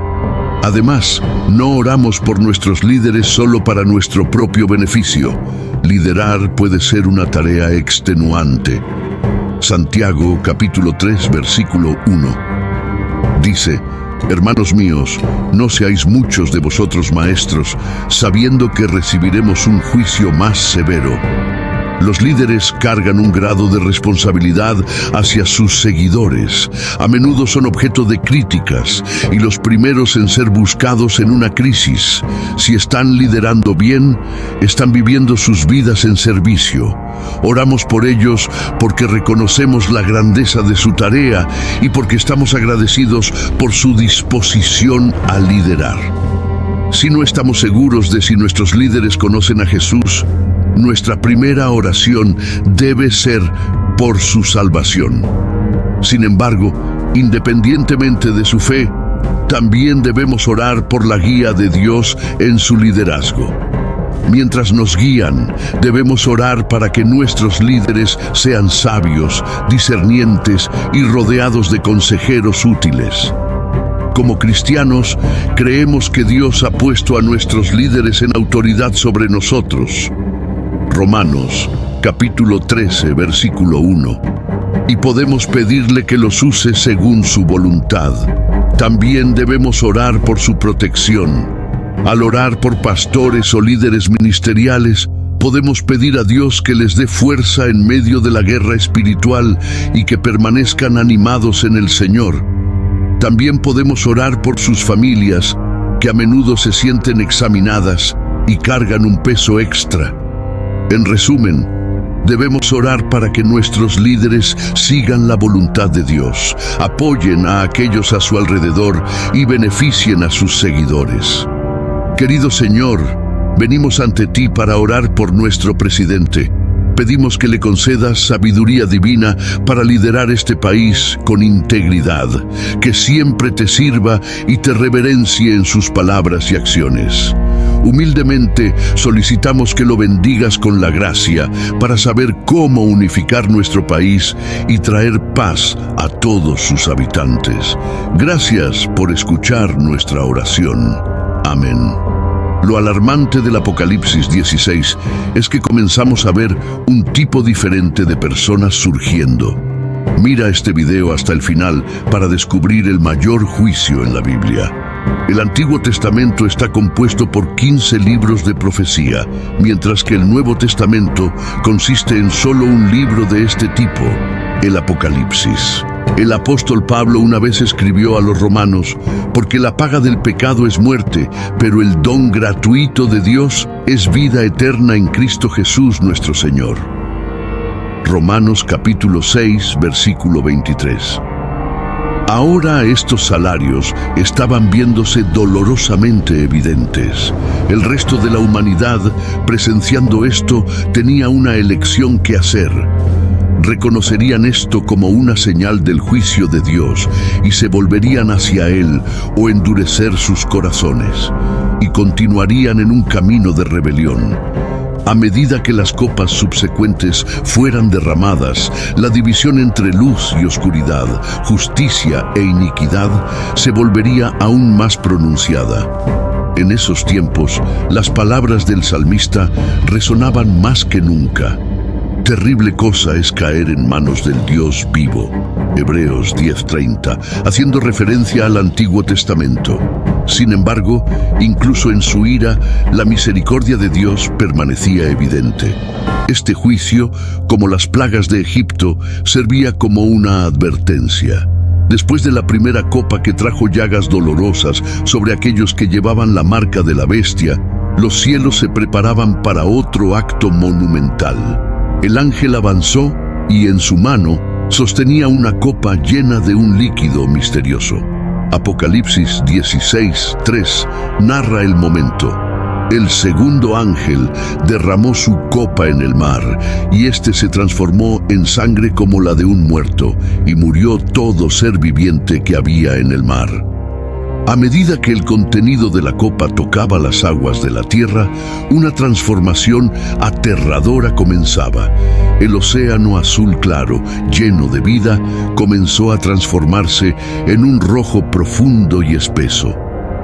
Además, no oramos por nuestros líderes solo para nuestro propio beneficio. Liderar puede ser una tarea extenuante. Santiago capítulo 3 versículo 1. Dice: Hermanos míos, no seáis muchos de vosotros maestros, sabiendo que recibiremos un juicio más severo. Los líderes cargan un grado de responsabilidad hacia sus seguidores. A menudo son objeto de críticas y los primeros en ser buscados en una crisis. Si están liderando bien, están viviendo sus vidas en servicio. Oramos por ellos porque reconocemos la grandeza de su tarea y porque estamos agradecidos por su disposición a liderar. Si no estamos seguros de si nuestros líderes conocen a Jesús, nuestra primera oración debe ser por su salvación. Sin embargo, independientemente de su fe, también debemos orar por la guía de Dios en su liderazgo. Mientras nos guían, debemos orar para que nuestros líderes sean sabios, discernientes y rodeados de consejeros útiles. Como cristianos, creemos que Dios ha puesto a nuestros líderes en autoridad sobre nosotros. Romanos, capítulo 13, versículo 1. Y podemos pedirle que los use según su voluntad. También debemos orar por su protección. Al orar por pastores o líderes ministeriales, podemos pedir a Dios que les dé fuerza en medio de la guerra espiritual y que permanezcan animados en el Señor. También podemos orar por sus familias, que a menudo se sienten examinadas y cargan un peso extra. En resumen, debemos orar para que nuestros líderes sigan la voluntad de Dios, apoyen a aquellos a su alrededor y beneficien a sus seguidores. Querido Señor, venimos ante ti para orar por nuestro presidente. Pedimos que le concedas sabiduría divina para liderar este país con integridad, que siempre te sirva y te reverencie en sus palabras y acciones. Humildemente solicitamos que lo bendigas con la gracia para saber cómo unificar nuestro país y traer paz a todos sus habitantes. Gracias por escuchar nuestra oración. Amén. Lo alarmante del Apocalipsis 16 es que comenzamos a ver un tipo diferente de personas surgiendo. Mira este video hasta el final para descubrir el mayor juicio en la Biblia. El Antiguo Testamento está compuesto por 15 libros de profecía, mientras que el Nuevo Testamento consiste en solo un libro de este tipo, el Apocalipsis. El apóstol Pablo una vez escribió a los romanos: porque la paga del pecado es muerte, pero el don gratuito de Dios es vida eterna en Cristo Jesús nuestro Señor. Romanos capítulo 6, versículo 23. Ahora estos salarios estaban viéndose dolorosamente evidentes. El resto de la humanidad, presenciando esto, tenía una elección que hacer. Reconocerían esto como una señal del juicio de Dios y se volverían hacia Él o endurecer sus corazones, y continuarían en un camino de rebelión. A medida que las copas subsecuentes fueran derramadas, la división entre luz y oscuridad, justicia e iniquidad se volvería aún más pronunciada. En esos tiempos, las palabras del salmista resonaban más que nunca. Terrible cosa es caer en manos del Dios vivo. Hebreos 10:30, haciendo referencia al Antiguo Testamento. Sin embargo, incluso en su ira, la misericordia de Dios permanecía evidente. Este juicio, como las plagas de Egipto, servía como una advertencia. Después de la primera copa que trajo llagas dolorosas sobre aquellos que llevaban la marca de la bestia, los cielos se preparaban para otro acto monumental. El ángel avanzó y en su mano sostenía una copa llena de un líquido misterioso. Apocalipsis 16:3 narra el momento. El segundo ángel derramó su copa en el mar, y éste se transformó en sangre como la de un muerto, y murió todo ser viviente que había en el mar. A medida que el contenido de la copa tocaba las aguas de la tierra, una transformación aterradora comenzaba. El océano azul claro, lleno de vida, comenzó a transformarse en un rojo profundo y espeso.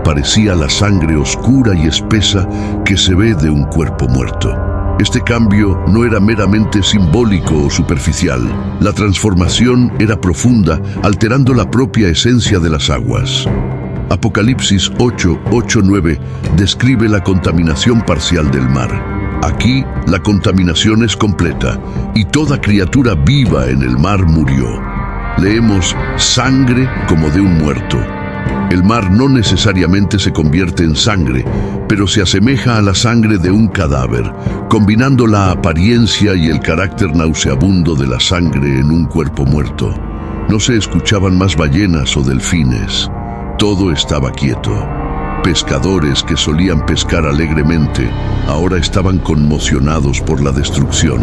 Parecía la sangre oscura y espesa que se ve de un cuerpo muerto. Este cambio no era meramente simbólico o superficial. La transformación era profunda, alterando la propia esencia de las aguas. Apocalipsis 8:8-9 describe la contaminación parcial del mar. Aquí, la contaminación es completa, y toda criatura viva en el mar murió. Leemos sangre como de un muerto. El mar no necesariamente se convierte en sangre, pero se asemeja a la sangre de un cadáver, combinando la apariencia y el carácter nauseabundo de la sangre en un cuerpo muerto. No se escuchaban más ballenas o delfines. Todo estaba quieto. Pescadores que solían pescar alegremente ahora estaban conmocionados por la destrucción.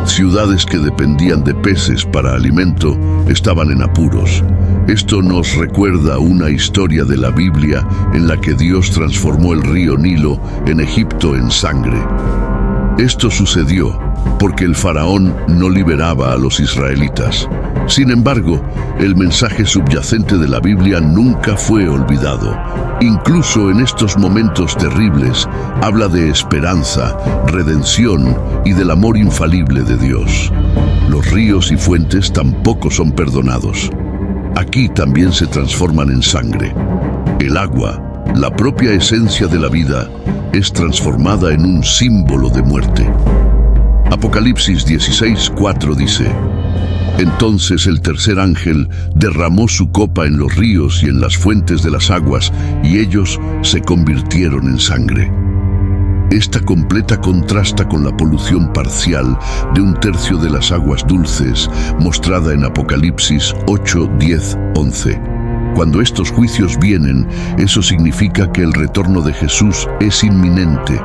Ciudades que dependían de peces para alimento estaban en apuros. Esto nos recuerda una historia de la Biblia en la que Dios transformó el río Nilo en Egipto en sangre. Esto sucedió porque el faraón no liberaba a los israelitas. Sin embargo, el mensaje subyacente de la Biblia nunca fue olvidado. Incluso en estos momentos terribles, habla de esperanza, redención y del amor infalible de Dios. Los ríos y fuentes tampoco son perdonados. Aquí también se transforman en sangre. El agua, la propia esencia de la vida, es transformada en un símbolo de muerte. Apocalipsis 16:4 dice: Entonces el tercer ángel derramó su copa en los ríos y en las fuentes de las aguas, y ellos se convirtieron en sangre. Esta completa contrasta con la polución parcial de un tercio de las aguas dulces, mostrada en Apocalipsis 8, 10, 11. Cuando estos juicios vienen, eso significa que el retorno de Jesús es inminente.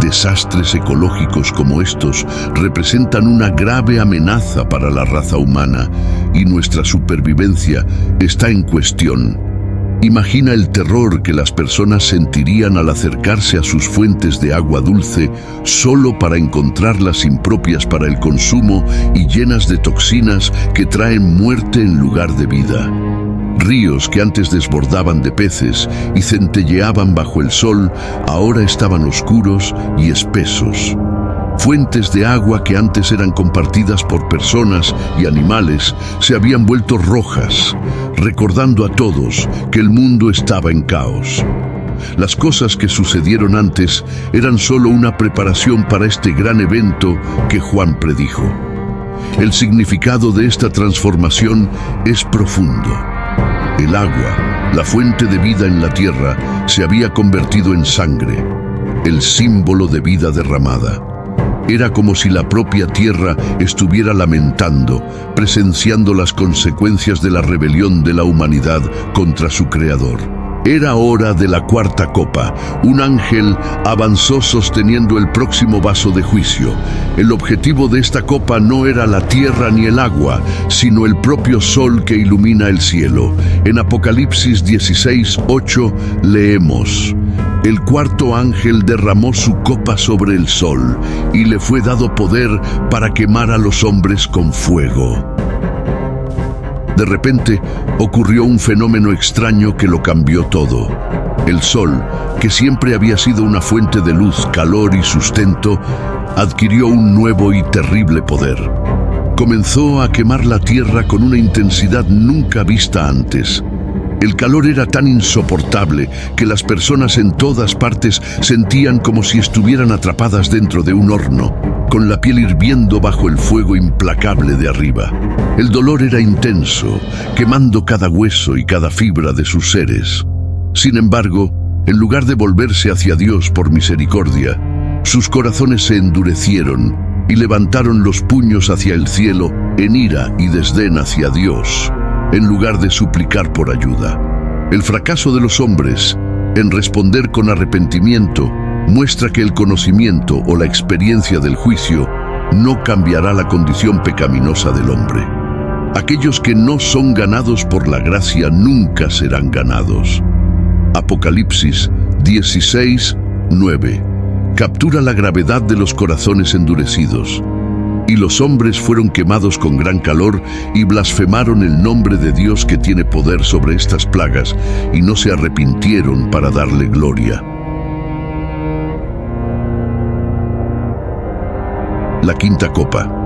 Desastres ecológicos como estos representan una grave amenaza para la raza humana, y nuestra supervivencia está en cuestión. Imagina el terror que las personas sentirían al acercarse a sus fuentes de agua dulce solo para encontrarlas impropias para el consumo y llenas de toxinas que traen muerte en lugar de vida. Ríos que antes desbordaban de peces y centelleaban bajo el sol, ahora estaban oscuros y espesos. Fuentes de agua que antes eran compartidas por personas y animales se habían vuelto rojas, recordando a todos que el mundo estaba en caos. Las cosas que sucedieron antes eran solo una preparación para este gran evento que Juan predijo. El significado de esta transformación es profundo. El agua, la fuente de vida en la tierra, se había convertido en sangre, el símbolo de vida derramada. Era como si la propia tierra estuviera lamentando, presenciando las consecuencias de la rebelión de la humanidad contra su creador. Era hora de la cuarta copa. Un ángel avanzó sosteniendo el próximo vaso de juicio. El objetivo de esta copa no era la tierra ni el agua, sino el propio sol que ilumina el cielo. En Apocalipsis 16:8 leemos: El cuarto ángel derramó su copa sobre el sol, y le fue dado poder para quemar a los hombres con fuego. De repente, ocurrió un fenómeno extraño que lo cambió todo. El sol, que siempre había sido una fuente de luz, calor y sustento, adquirió un nuevo y terrible poder. Comenzó a quemar la tierra con una intensidad nunca vista antes. El calor era tan insoportable que las personas en todas partes sentían como si estuvieran atrapadas dentro de un horno, con la piel hirviendo bajo el fuego implacable de arriba. El dolor era intenso, quemando cada hueso y cada fibra de sus seres. Sin embargo, en lugar de volverse hacia Dios por misericordia, sus corazones se endurecieron y levantaron los puños hacia el cielo en ira y desdén hacia Dios, en lugar de suplicar por ayuda. El fracaso de los hombres en responder con arrepentimiento muestra que el conocimiento o la experiencia del juicio no cambiará la condición pecaminosa del hombre. Aquellos que no son ganados por la gracia nunca serán ganados. Apocalipsis 16:9 captura la gravedad de los corazones endurecidos. Y los hombres fueron quemados con gran calor y blasfemaron el nombre de Dios que tiene poder sobre estas plagas, y no se arrepintieron para darle gloria. La quinta copa.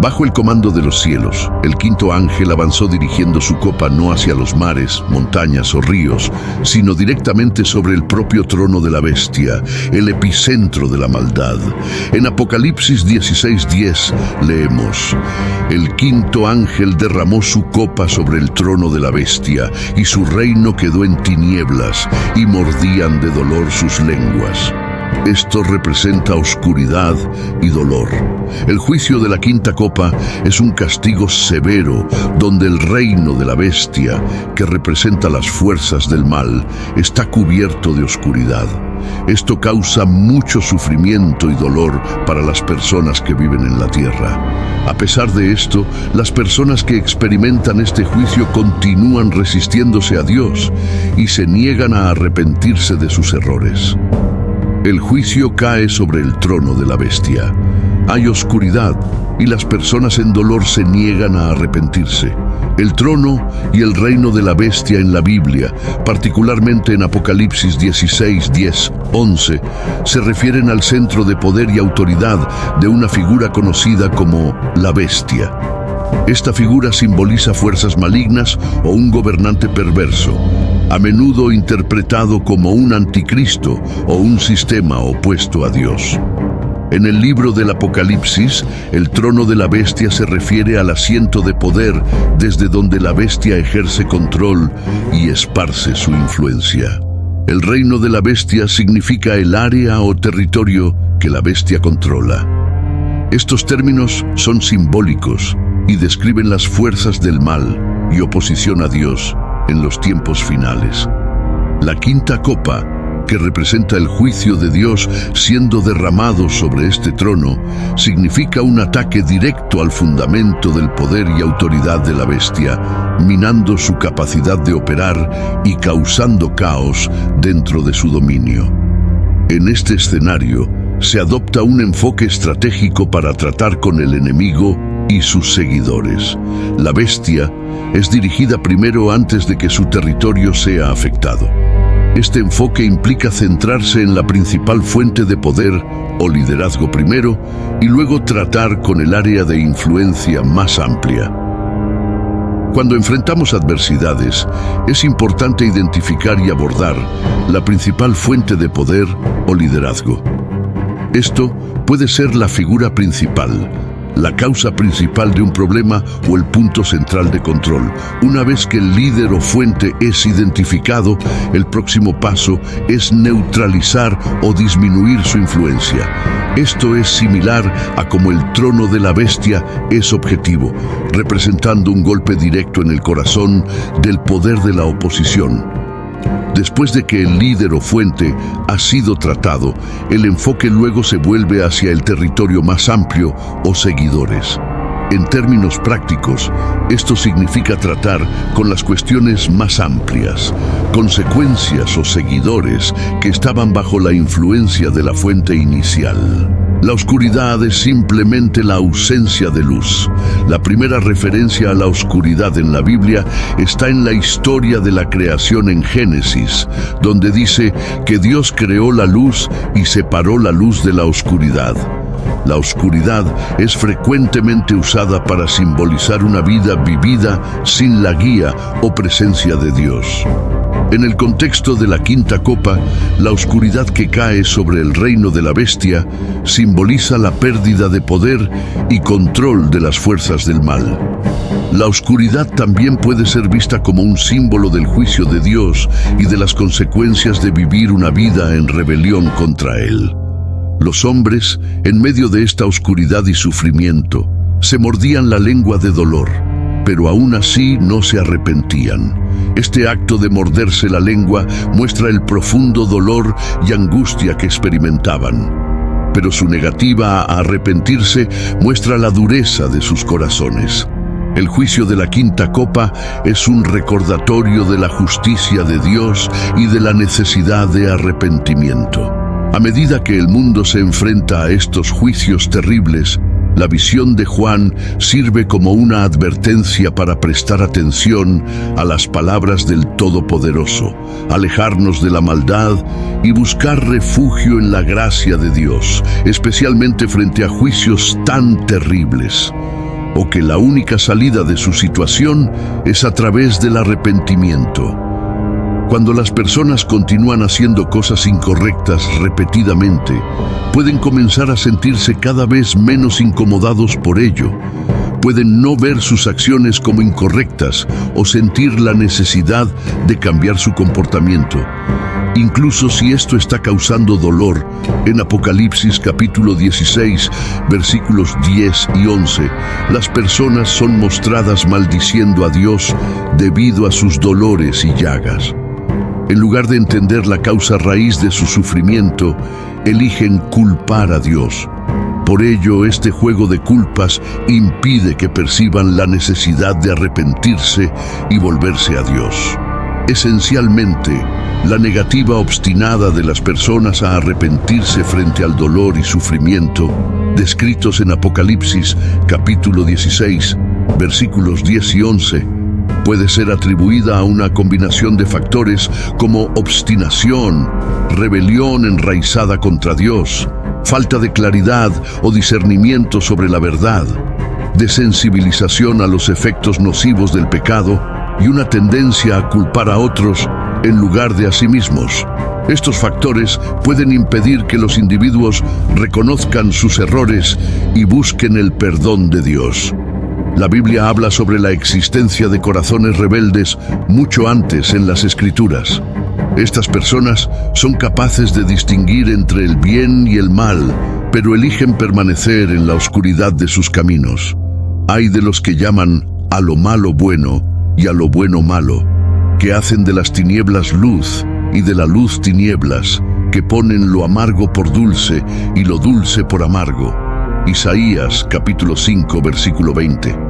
Bajo el comando de los cielos, el quinto ángel avanzó dirigiendo su copa no hacia los mares, montañas o ríos, sino directamente sobre el propio trono de la bestia, el epicentro de la maldad. En Apocalipsis 16:10 leemos: el quinto ángel derramó su copa sobre el trono de la bestia, y su reino quedó en tinieblas, y mordían de dolor sus lenguas. Esto representa oscuridad y dolor. El juicio de la quinta copa es un castigo severo donde el reino de la bestia, que representa las fuerzas del mal, está cubierto de oscuridad. Esto causa mucho sufrimiento y dolor para las personas que viven en la tierra. A pesar de esto, las personas que experimentan este juicio continúan resistiéndose a Dios y se niegan a arrepentirse de sus errores. El juicio cae sobre el trono de la bestia. Hay oscuridad y las personas en dolor se niegan a arrepentirse. El trono y el reino de la bestia en la Biblia, particularmente en Apocalipsis 16, 10, 11, se refieren al centro de poder y autoridad de una figura conocida como la bestia. Esta figura simboliza fuerzas malignas o un gobernante perverso, a menudo interpretado como un anticristo o un sistema opuesto a Dios. En el libro del Apocalipsis, el trono de la bestia se refiere al asiento de poder desde donde la bestia ejerce control y esparce su influencia. El reino de la bestia significa el área o territorio que la bestia controla. Estos términos son simbólicos y describen las fuerzas del mal y oposición a Dios en los tiempos finales. La quinta copa, que representa el juicio de Dios siendo derramado sobre este trono, significa un ataque directo al fundamento del poder y autoridad de la bestia, minando su capacidad de operar y causando caos dentro de su dominio. En este escenario, se adopta un enfoque estratégico para tratar con el enemigo y sus seguidores. La bestia es dirigida primero antes de que su territorio sea afectado. Este enfoque implica centrarse en la principal fuente de poder o liderazgo primero y luego tratar con el área de influencia más amplia. Cuando enfrentamos adversidades, es importante identificar y abordar la principal fuente de poder o liderazgo. Esto puede ser la figura principal, la causa principal de un problema o el punto central de control. Una vez que el líder o fuente es identificado, el próximo paso es neutralizar o disminuir su influencia. Esto es similar a como el trono de la bestia es objetivo, representando un golpe directo en el corazón del poder de la oposición. Después de que el líder o fuente ha sido tratado, el enfoque luego se vuelve hacia el territorio más amplio o seguidores. En términos prácticos, esto significa tratar con las cuestiones más amplias, consecuencias o seguidores que estaban bajo la influencia de la fuente inicial. La oscuridad es simplemente la ausencia de luz. La primera referencia a la oscuridad en la Biblia está en la historia de la creación en Génesis, donde dice que Dios creó la luz y separó la luz de la oscuridad. La oscuridad es frecuentemente usada para simbolizar una vida vivida sin la guía o presencia de Dios. En el contexto de la quinta copa, la oscuridad que cae sobre el reino de la bestia simboliza la pérdida de poder y control de las fuerzas del mal. La oscuridad también puede ser vista como un símbolo del juicio de Dios y de las consecuencias de vivir una vida en rebelión contra Él. Los hombres, en medio de esta oscuridad y sufrimiento, se mordían la lengua de dolor, pero aún así no se arrepentían. Este acto de morderse la lengua muestra el profundo dolor y angustia que experimentaban, pero su negativa a arrepentirse muestra la dureza de sus corazones. El juicio de la quinta copa es un recordatorio de la justicia de Dios y de la necesidad de arrepentimiento. A medida que el mundo se enfrenta a estos juicios terribles, La visión de Juan sirve como una advertencia para prestar atención a las palabras del Todopoderoso, alejarnos de la maldad y buscar refugio en la gracia de Dios, especialmente frente a juicios tan terribles, o que la única salida de su situación es a través del arrepentimiento. Cuando las personas continúan haciendo cosas incorrectas repetidamente, pueden comenzar a sentirse cada vez menos incomodados por ello. Pueden no ver sus acciones como incorrectas o sentir la necesidad de cambiar su comportamiento. Incluso si esto está causando dolor, en Apocalipsis capítulo 16, versículos 10 y 11, las personas son mostradas maldiciendo a Dios debido a sus dolores y llagas. En lugar de entender la causa raíz de su sufrimiento, eligen culpar a Dios. Por ello, este juego de culpas impide que perciban la necesidad de arrepentirse y volverse a Dios. Esencialmente, la negativa obstinada de las personas a arrepentirse frente al dolor y sufrimiento, descritos en Apocalipsis capítulo 16, versículos 10 y 11, puede ser atribuida a una combinación de factores como obstinación, rebelión enraizada contra Dios, falta de claridad o discernimiento sobre la verdad, desensibilización a los efectos nocivos del pecado y una tendencia a culpar a otros en lugar de a sí mismos. Estos factores pueden impedir que los individuos reconozcan sus errores y busquen el perdón de Dios. La Biblia habla sobre la existencia de corazones rebeldes mucho antes en las Escrituras. Estas personas son capaces de distinguir entre el bien y el mal, pero eligen permanecer en la oscuridad de sus caminos. Hay de los que llaman a lo malo bueno y a lo bueno malo, que hacen de las tinieblas luz y de la luz tinieblas, que ponen lo amargo por dulce y lo dulce por amargo. Isaías capítulo 5 versículo 20.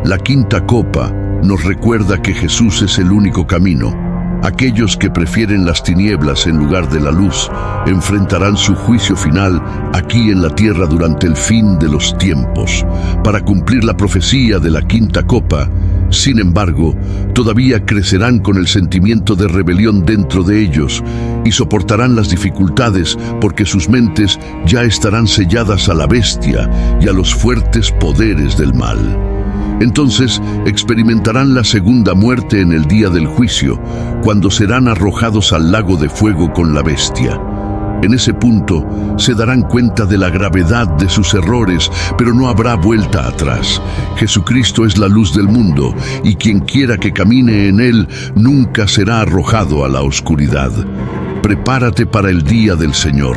La quinta copa nos recuerda que Jesús es el único camino. Aquellos que prefieren las tinieblas en lugar de la luz enfrentarán su juicio final aquí en la tierra durante el fin de los tiempos. Para cumplir la profecía de la quinta copa, sin embargo, todavía crecerán con el sentimiento de rebelión dentro de ellos y soportarán las dificultades porque sus mentes ya estarán selladas a la bestia y a los fuertes poderes del mal. Entonces experimentarán la segunda muerte en el día del juicio, cuando serán arrojados al lago de fuego con la bestia. En ese punto se darán cuenta de la gravedad de sus errores, pero no habrá vuelta atrás. Jesucristo es la luz del mundo, y quien quiera que camine en él nunca será arrojado a la oscuridad. Prepárate para el día del Señor.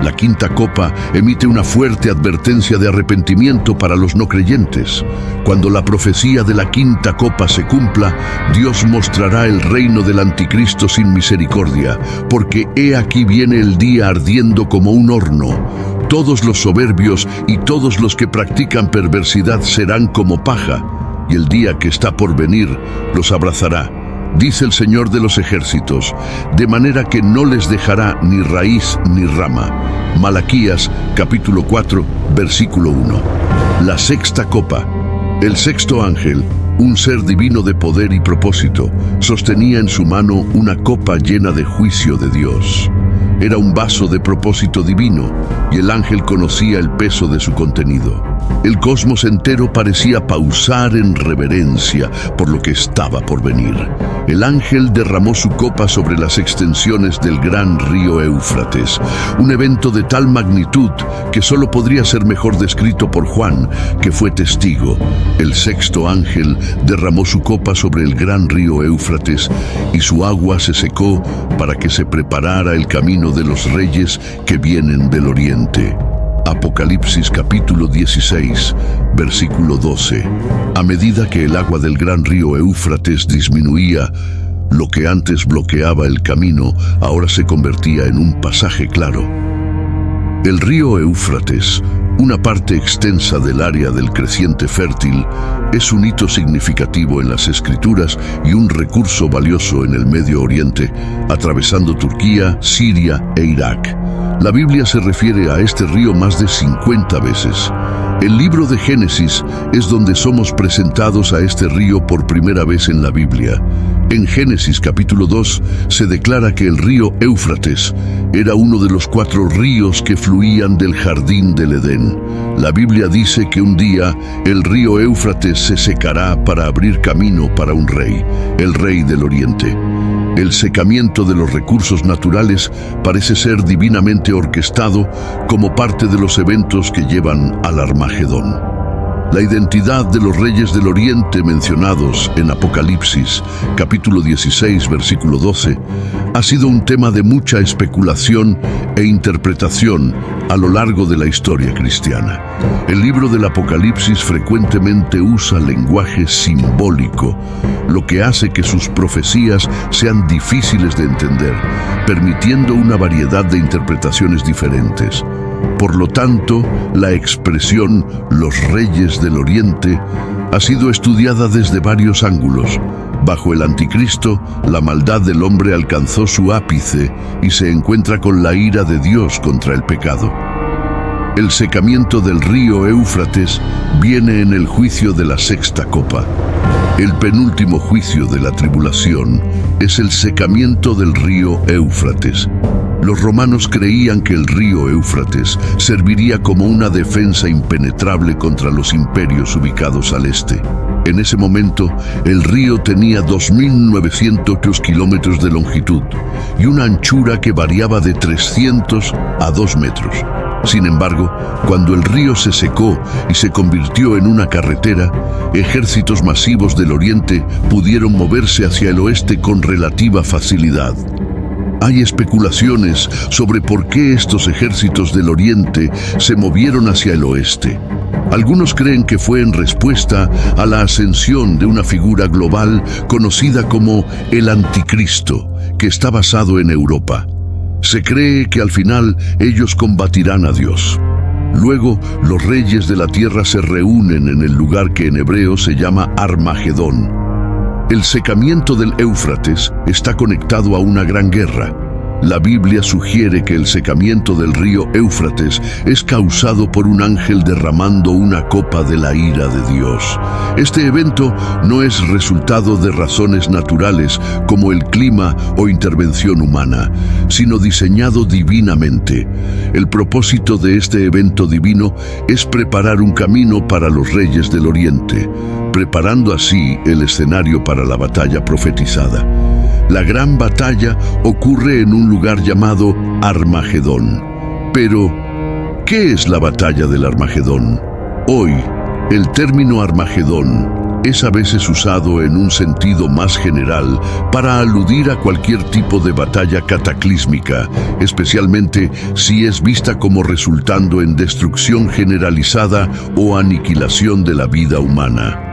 La quinta copa emite una fuerte advertencia de arrepentimiento para los no creyentes. Cuando la profecía de la quinta copa se cumpla, Dios mostrará el reino del anticristo sin misericordia, porque he aquí viene el día ardiendo como un horno. Todos los soberbios y todos los que practican perversidad serán como paja, y el día que está por venir los abrazará. Dice el Señor de los ejércitos, de manera que no les dejará ni raíz ni rama. Malaquías capítulo 4, versículo 1. La sexta copa. El sexto ángel, un ser divino de poder y propósito, sostenía en su mano una copa llena de juicio de Dios. Era un vaso de propósito divino, y el ángel conocía el peso de su contenido. El cosmos entero parecía pausar en reverencia por lo que estaba por venir. El ángel derramó su copa sobre las extensiones del gran río Éufrates, un evento de tal magnitud que solo podría ser mejor descrito por Juan, que fue testigo. El sexto ángel derramó su copa sobre el gran río Éufrates, y su agua se secó para que se preparara el camino de los reyes que vienen del oriente. Apocalipsis capítulo 16, versículo 12. A medida que el agua del gran río Éufrates disminuía, lo que antes bloqueaba el camino ahora se convertía en un pasaje claro. El río Éufrates, una parte extensa del área del creciente fértil, es un hito significativo en las Escrituras y un recurso valioso en el Medio Oriente, atravesando Turquía, Siria e Irak. La Biblia se refiere a este río más de 50 veces. El libro de Génesis es donde somos presentados a este río por primera vez en la Biblia. En Génesis capítulo 2 se declara que el río Éufrates era uno de los 4 ríos que fluían del jardín del Edén. La Biblia dice que un día el río Éufrates se secará para abrir camino para un rey, el rey del Oriente. El secamiento de los recursos naturales parece ser divinamente orquestado como parte de los eventos que llevan al Armagedón. La identidad de los reyes del Oriente mencionados en Apocalipsis, capítulo 16, versículo 12, ha sido un tema de mucha especulación e interpretación a lo largo de la historia cristiana. El libro del Apocalipsis frecuentemente usa lenguaje simbólico, lo que hace que sus profecías sean difíciles de entender, permitiendo una variedad de interpretaciones diferentes. Por lo tanto, la expresión «los reyes del Oriente» ha sido estudiada desde varios ángulos. Bajo el Anticristo, la maldad del hombre alcanzó su ápice y se encuentra con la ira de Dios contra el pecado. El secamiento del río Éufrates viene en el juicio de la sexta copa. El penúltimo juicio de la tribulación es el secamiento del río Éufrates. Los romanos creían que el río Éufrates serviría como una defensa impenetrable contra los imperios ubicados al este. En ese momento, el río tenía 2.900 kilómetros de longitud y una anchura que variaba de 300 a 2 metros. Sin embargo, cuando el río se secó y se convirtió en una carretera, ejércitos masivos del Oriente pudieron moverse hacia el oeste con relativa facilidad. Hay especulaciones sobre por qué estos ejércitos del Oriente se movieron hacia el oeste. Algunos creen que fue en respuesta a la ascensión de una figura global conocida como el Anticristo, que está basado en Europa. Se cree que al final ellos combatirán a Dios. Luego, los reyes de la tierra se reúnen en el lugar que en hebreo se llama Armagedón. El secamiento del Éufrates está conectado a una gran guerra. La Biblia sugiere que el secamiento del río Éufrates es causado por un ángel derramando una copa de la ira de Dios. Este evento no es resultado de razones naturales como el clima o intervención humana, sino diseñado divinamente. El propósito de este evento divino es preparar un camino para los reyes del Oriente, preparando así el escenario para la batalla profetizada. La gran batalla ocurre en un lugar llamado Armagedón. Pero, ¿qué es la batalla del Armagedón? Hoy, el término Armagedón es a veces usado en un sentido más general para aludir a cualquier tipo de batalla cataclísmica, especialmente si es vista como resultando en destrucción generalizada o aniquilación de la vida humana.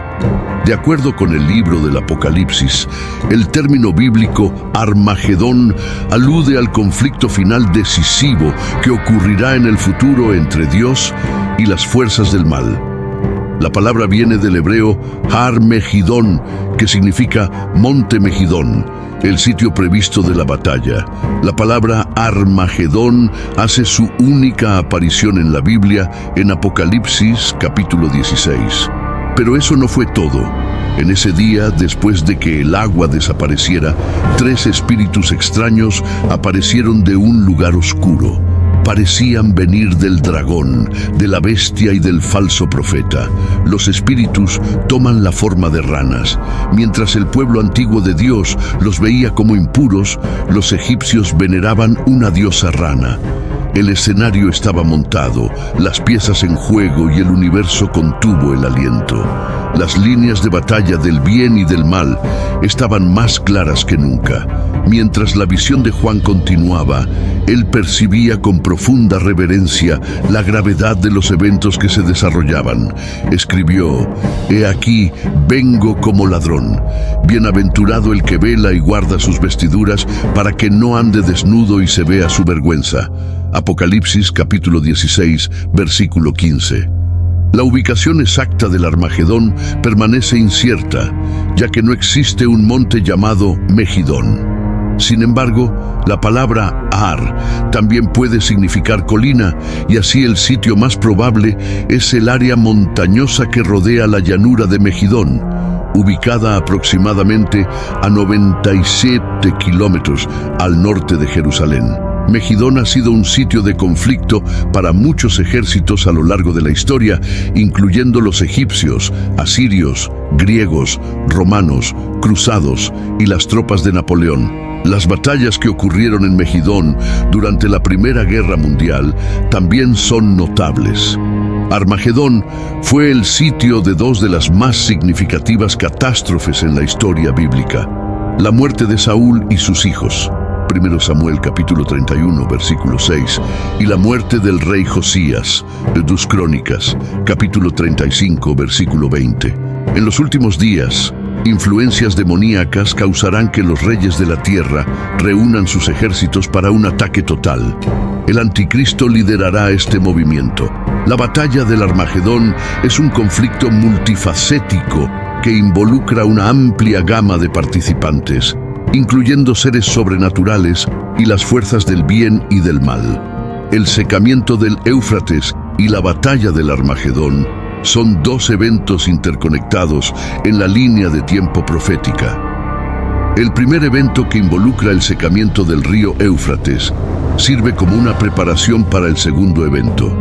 De acuerdo con el libro del Apocalipsis, el término bíblico Armagedón alude al conflicto final decisivo que ocurrirá en el futuro entre Dios y las fuerzas del mal. La palabra viene del hebreo Har Megidón, que significa Monte Megidón, el sitio previsto de la batalla. La palabra Armagedón hace su única aparición en la Biblia en Apocalipsis capítulo 16. Pero eso no fue todo. En ese día, después de que el agua desapareciera, 3 espíritus extraños aparecieron de un lugar oscuro. Parecían venir del dragón, de la bestia y del falso profeta. Los espíritus toman la forma de ranas. Mientras el pueblo antiguo de Dios los veía como impuros, los egipcios veneraban una diosa rana. El escenario estaba montado, las piezas en juego y el universo contuvo el aliento. Las líneas de batalla del bien y del mal estaban más claras que nunca. Mientras la visión de Juan continuaba, él percibía con profunda reverencia la gravedad de los eventos que se desarrollaban. Escribió: «He aquí, vengo como ladrón. Bienaventurado el que vela y guarda sus vestiduras para que no ande desnudo y se vea su vergüenza». Apocalipsis capítulo 16, versículo 15. La ubicación exacta del Armagedón permanece incierta, ya que no existe un monte llamado Megidón. Sin embargo, la palabra Ar también puede significar colina, y así el sitio más probable es el área montañosa que rodea la llanura de Megidón, ubicada aproximadamente a 97 kilómetros al norte de Jerusalén. Megidón ha sido un sitio de conflicto para muchos ejércitos a lo largo de la historia, incluyendo los egipcios, asirios, griegos, romanos, cruzados y las tropas de Napoleón. Las batallas que ocurrieron en Megidón durante la Primera Guerra Mundial también son notables. Armagedón fue el sitio de dos de las más significativas catástrofes en la historia bíblica: la muerte de Saúl y sus hijos, 1 Samuel capítulo 31, versículo 6, y la muerte del rey Josías, 2 Crónicas, capítulo 35, versículo 20. En los últimos días, influencias demoníacas causarán que los reyes de la tierra reúnan sus ejércitos para un ataque total. El anticristo liderará este movimiento. La batalla del Armagedón es un conflicto multifacético que involucra una amplia gama de participantes, incluyendo seres sobrenaturales y las fuerzas del bien y del mal. El secamiento del Éufrates y la batalla del Armagedón son dos eventos interconectados en la línea de tiempo profética. El primer evento, que involucra el secamiento del río Éufrates, sirve como una preparación para el segundo evento,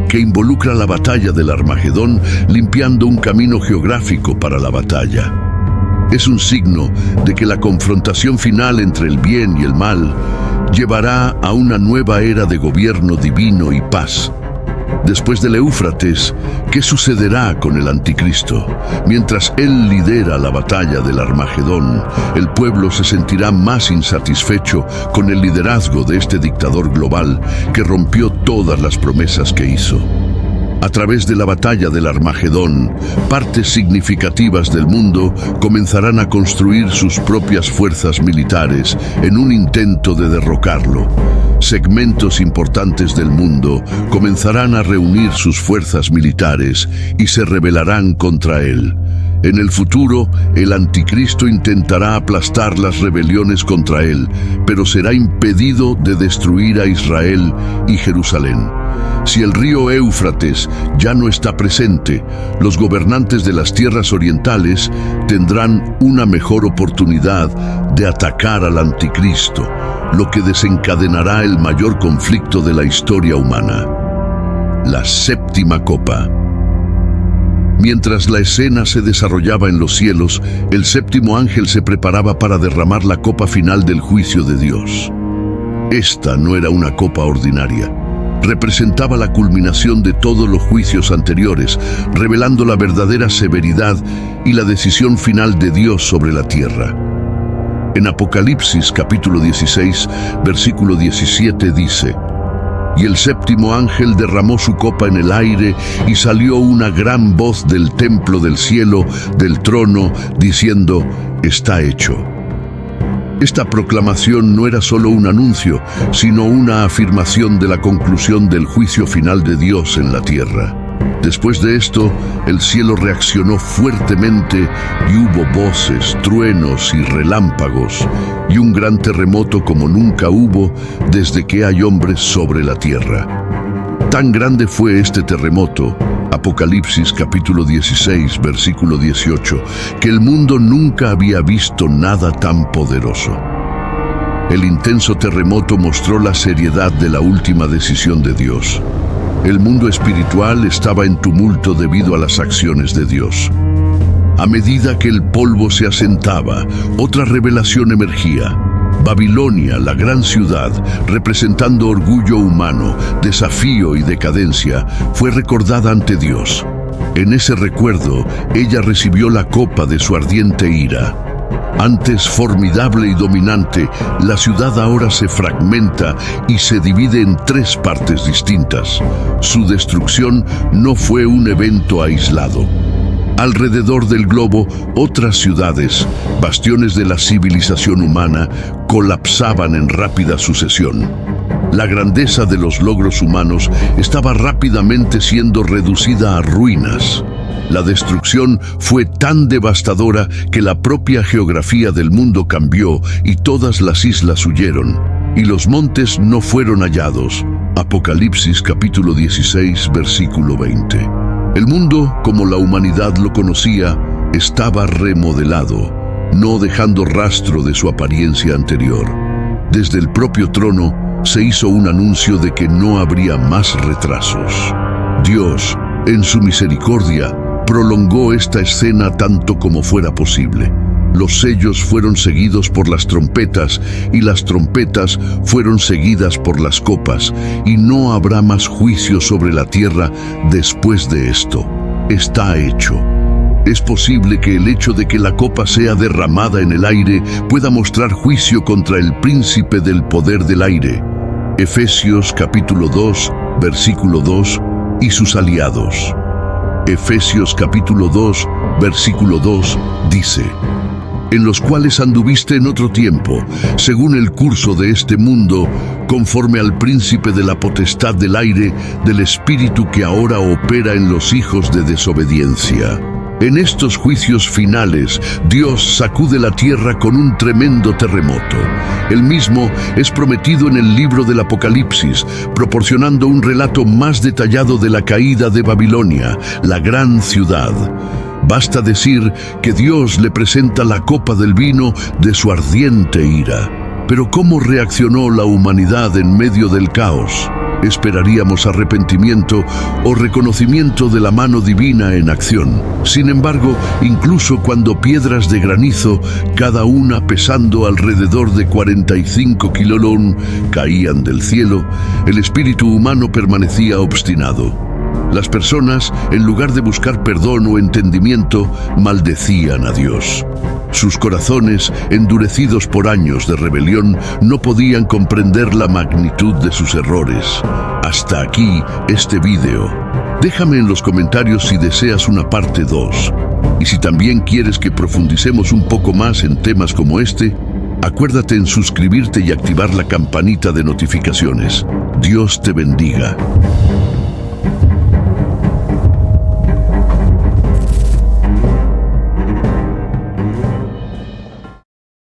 que involucra la batalla del Armagedón, limpiando un camino geográfico para la batalla. Es un signo de que la confrontación final entre el bien y el mal llevará a una nueva era de gobierno divino y paz. Después del Éufrates, ¿qué sucederá con el anticristo? Mientras él lidera la batalla del Armagedón, el pueblo se sentirá más insatisfecho con el liderazgo de este dictador global que rompió todas las promesas que hizo. A través de la batalla del Armagedón, partes significativas del mundo comenzarán a construir sus propias fuerzas militares en un intento de derrocarlo. Segmentos importantes del mundo comenzarán a reunir sus fuerzas militares y se rebelarán contra él. En el futuro, el anticristo intentará aplastar las rebeliones contra él, pero será impedido de destruir a Israel y Jerusalén. Si el río Éufrates ya no está presente, los gobernantes de las tierras orientales tendrán una mejor oportunidad de atacar al anticristo, lo que desencadenará el mayor conflicto de la historia humana: la séptima copa. Mientras la escena se desarrollaba en los cielos, el séptimo ángel se preparaba para derramar la copa final del juicio de Dios. Esta no era una copa ordinaria. Representaba la culminación de todos los juicios anteriores, revelando la verdadera severidad y la decisión final de Dios sobre la tierra. En Apocalipsis capítulo 16, versículo 17 dice: «Y el séptimo ángel derramó su copa en el aire, y salió una gran voz del templo del cielo, del trono, diciendo: Está hecho». Esta proclamación no era solo un anuncio, sino una afirmación de la conclusión del juicio final de Dios en la tierra. Después de esto, el cielo reaccionó fuertemente y hubo voces, truenos y relámpagos, y un gran terremoto como nunca hubo desde que hay hombres sobre la tierra. Tan grande fue este terremoto, Apocalipsis capítulo 16, versículo 18, que el mundo nunca había visto nada tan poderoso. El intenso terremoto mostró la seriedad de la última decisión de Dios. El mundo espiritual estaba en tumulto debido a las acciones de Dios. A medida que el polvo se asentaba, otra revelación emergía. Babilonia, la gran ciudad, representando orgullo humano, desafío y decadencia, fue recordada ante Dios. En ese recuerdo, ella recibió la copa de su ardiente ira. Antes formidable y dominante, la ciudad ahora se fragmenta y se divide en tres partes distintas. Su destrucción no fue un evento aislado. Alrededor del globo, otras ciudades, bastiones de la civilización humana, colapsaban en rápida sucesión. La grandeza de los logros humanos estaba rápidamente siendo reducida a ruinas. La destrucción fue tan devastadora que la propia geografía del mundo cambió y todas las islas huyeron, y los montes no fueron hallados. Apocalipsis capítulo 16, versículo 20. El mundo, como la humanidad lo conocía, estaba remodelado, no dejando rastro de su apariencia anterior. Desde el propio trono se hizo un anuncio de que no habría más retrasos. Dios, en su misericordia, prolongó esta escena tanto como fuera posible. Los sellos fueron seguidos por las trompetas y las trompetas fueron seguidas por las copas, y no habrá más juicio sobre la tierra después de esto. Está hecho. Es posible que el hecho de que la copa sea derramada en el aire pueda mostrar juicio contra el príncipe del poder del aire. Efesios capítulo 2, versículo 2, y sus aliados. Efesios capítulo 2, versículo 2, dice: en los cuales anduviste en otro tiempo, según el curso de este mundo, conforme al príncipe de la potestad del aire, del espíritu que ahora opera en los hijos de desobediencia. En estos juicios finales, Dios sacude la tierra con un tremendo terremoto. El mismo es prometido en el libro del Apocalipsis, proporcionando un relato más detallado de la caída de Babilonia, la gran ciudad. Basta decir que Dios le presenta la copa del vino de su ardiente ira. Pero ¿cómo reaccionó la humanidad en medio del caos? Esperaríamos arrepentimiento o reconocimiento de la mano divina en acción. Sin embargo, incluso cuando piedras de granizo, cada una pesando alrededor de 45 kilolón, caían del cielo, el espíritu humano permanecía obstinado. Las personas, en lugar de buscar perdón o entendimiento, maldecían a Dios. Sus corazones, endurecidos por años de rebelión, no podían comprender la magnitud de sus errores. Hasta aquí este video. Déjame en los comentarios si deseas una parte 2. Y si también quieres que profundicemos un poco más en temas como este, acuérdate en suscribirte y activar la campanita de notificaciones. Dios te bendiga.